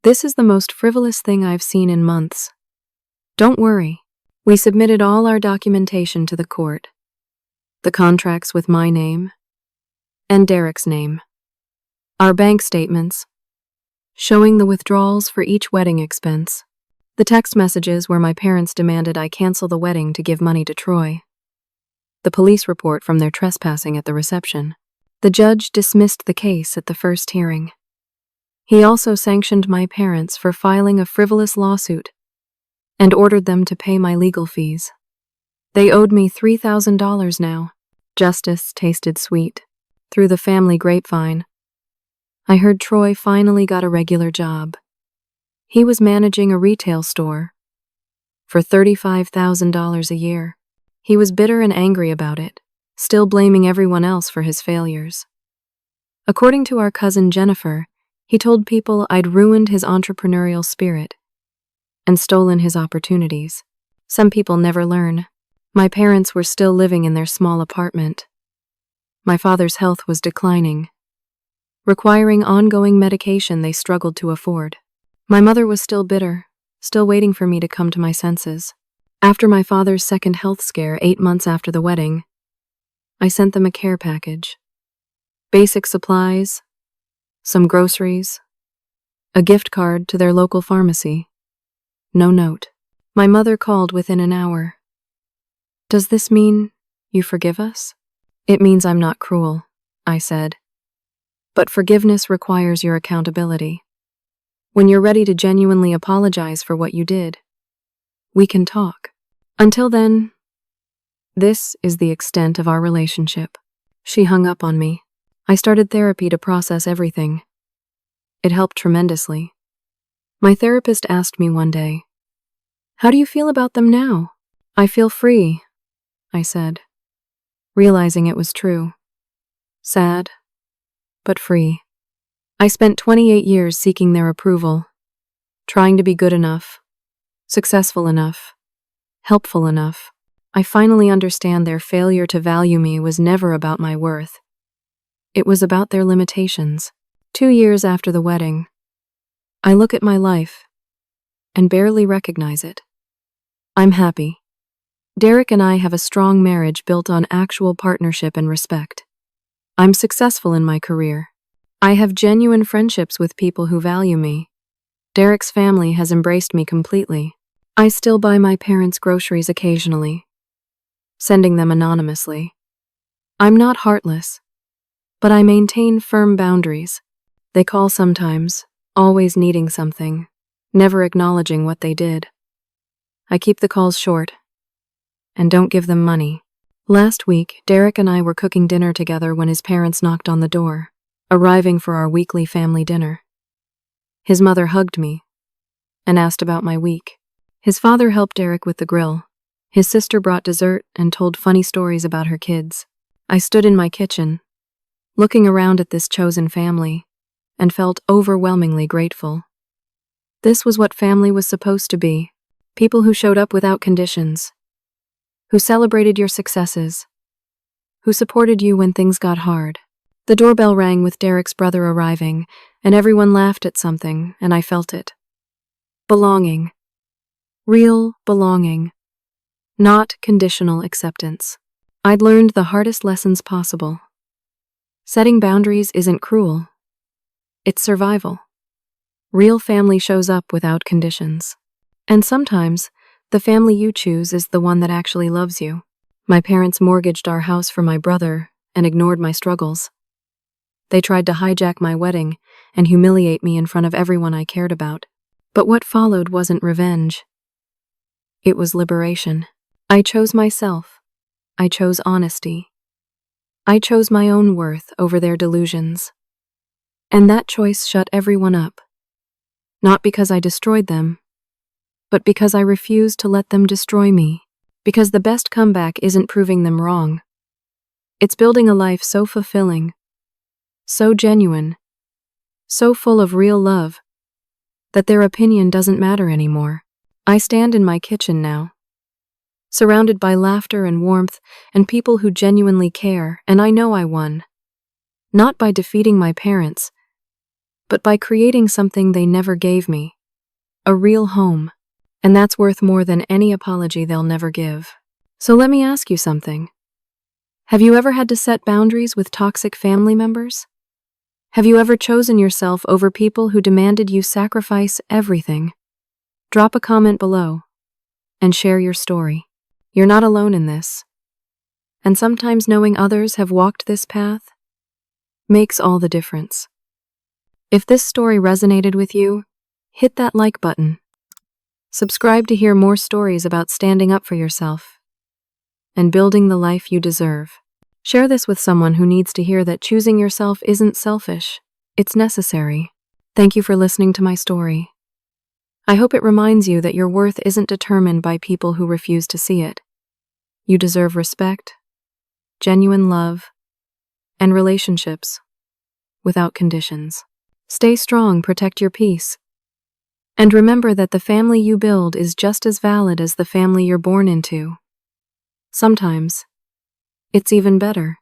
"This is the most frivolous thing I've seen in months. Don't worry." We submitted all our documentation to the court. The contracts with my name and Derek's name. Our bank statements, showing the withdrawals for each wedding expense. The text messages where my parents demanded I cancel the wedding to give money to Troy. The police report from their trespassing at the reception. The judge dismissed the case at the first hearing. He also sanctioned my parents for filing a frivolous lawsuit and ordered them to pay my legal fees. They owed me $3,000 now. Justice tasted sweet. Through the family grapevine, I heard Troy finally got a regular job. He was managing a retail store for $35,000 a year. He was bitter and angry about it, still blaming everyone else for his failures. According to our cousin Jennifer, he told people I'd ruined his entrepreneurial spirit and stolen his opportunities. Some people never learn. My parents were still living in their small apartment. My father's health was declining, requiring ongoing medication they struggled to afford. My mother was still bitter, still waiting for me to come to my senses. After my father's second health scare 8 months after the wedding, I sent them a care package. Basic supplies, some groceries, a gift card to their local pharmacy. No note. My mother called within an hour. "Does this mean you forgive us?" "It means I'm not cruel," I said. "But forgiveness requires your accountability. When you're ready to genuinely apologize for what you did, we can talk. Until then, this is the extent of our relationship." She hung up on me. I started therapy to process everything. It helped tremendously. My therapist asked me one day, "How do you feel about them now?" "I feel free," I said, realizing it was true. Sad, but free. I spent 28 years seeking their approval, trying to be good enough, successful enough, helpful enough. I finally understand their failure to value me was never about my worth. It was about their limitations. 2 years after the wedding, I look at my life and barely recognize it. I'm happy. Derek and I have a strong marriage built on actual partnership and respect. I'm successful in my career. I have genuine friendships with people who value me. Derek's family has embraced me completely. I still buy my parents' groceries occasionally, sending them anonymously. I'm not heartless, but I maintain firm boundaries. They call sometimes, always needing something. never acknowledging what they did. I keep the calls short and don't give them money. Last week, Derek and I were cooking dinner together when his parents knocked on the door, arriving for our weekly family dinner. His mother hugged me and asked about my week. His father helped Derek with the grill. His sister brought dessert and told funny stories about her kids. I stood in my kitchen, looking around at this chosen family, and felt overwhelmingly grateful. This was what family was supposed to be. People who showed up without conditions, who celebrated your successes, who supported you when things got hard. The doorbell rang with Derek's brother arriving, and everyone laughed at something, and I felt it. Belonging. Real belonging. Not conditional acceptance. I'd learned the hardest lessons possible. Setting boundaries isn't cruel. It's survival. Real family shows up without conditions. And sometimes, the family you choose is the one that actually loves you. My parents mortgaged our house for my brother and ignored my struggles. They tried to hijack my wedding and humiliate me in front of everyone I cared about. But what followed wasn't revenge. It was liberation. I chose myself. I chose honesty. I chose my own worth over their delusions. And that choice shut everyone up. Not because I destroyed them, but because I refused to let them destroy me. Because the best comeback isn't proving them wrong. It's building a life so fulfilling, so genuine, so full of real love, that their opinion doesn't matter anymore. I stand in my kitchen now, surrounded by laughter and warmth and people who genuinely care, and I know I won. Not by defeating my parents, but by creating something they never gave me. A real home. And that's worth more than any apology they'll never give. So let me ask you something. Have you ever had to set boundaries with toxic family members? Have you ever chosen yourself over people who demanded you sacrifice everything? Drop a comment below and share your story. You're not alone in this. And sometimes knowing others have walked this path makes all the difference. If this story resonated with you, hit that like button. Subscribe to hear more stories about standing up for yourself and building the life you deserve. Share this with someone who needs to hear that choosing yourself isn't selfish, it's necessary. Thank you for listening to my story. I hope it reminds you that your worth isn't determined by people who refuse to see it. You deserve respect, genuine love, and relationships without conditions. Stay strong, protect your peace. And remember that the family you build is just as valid as the family you're born into. Sometimes, it's even better.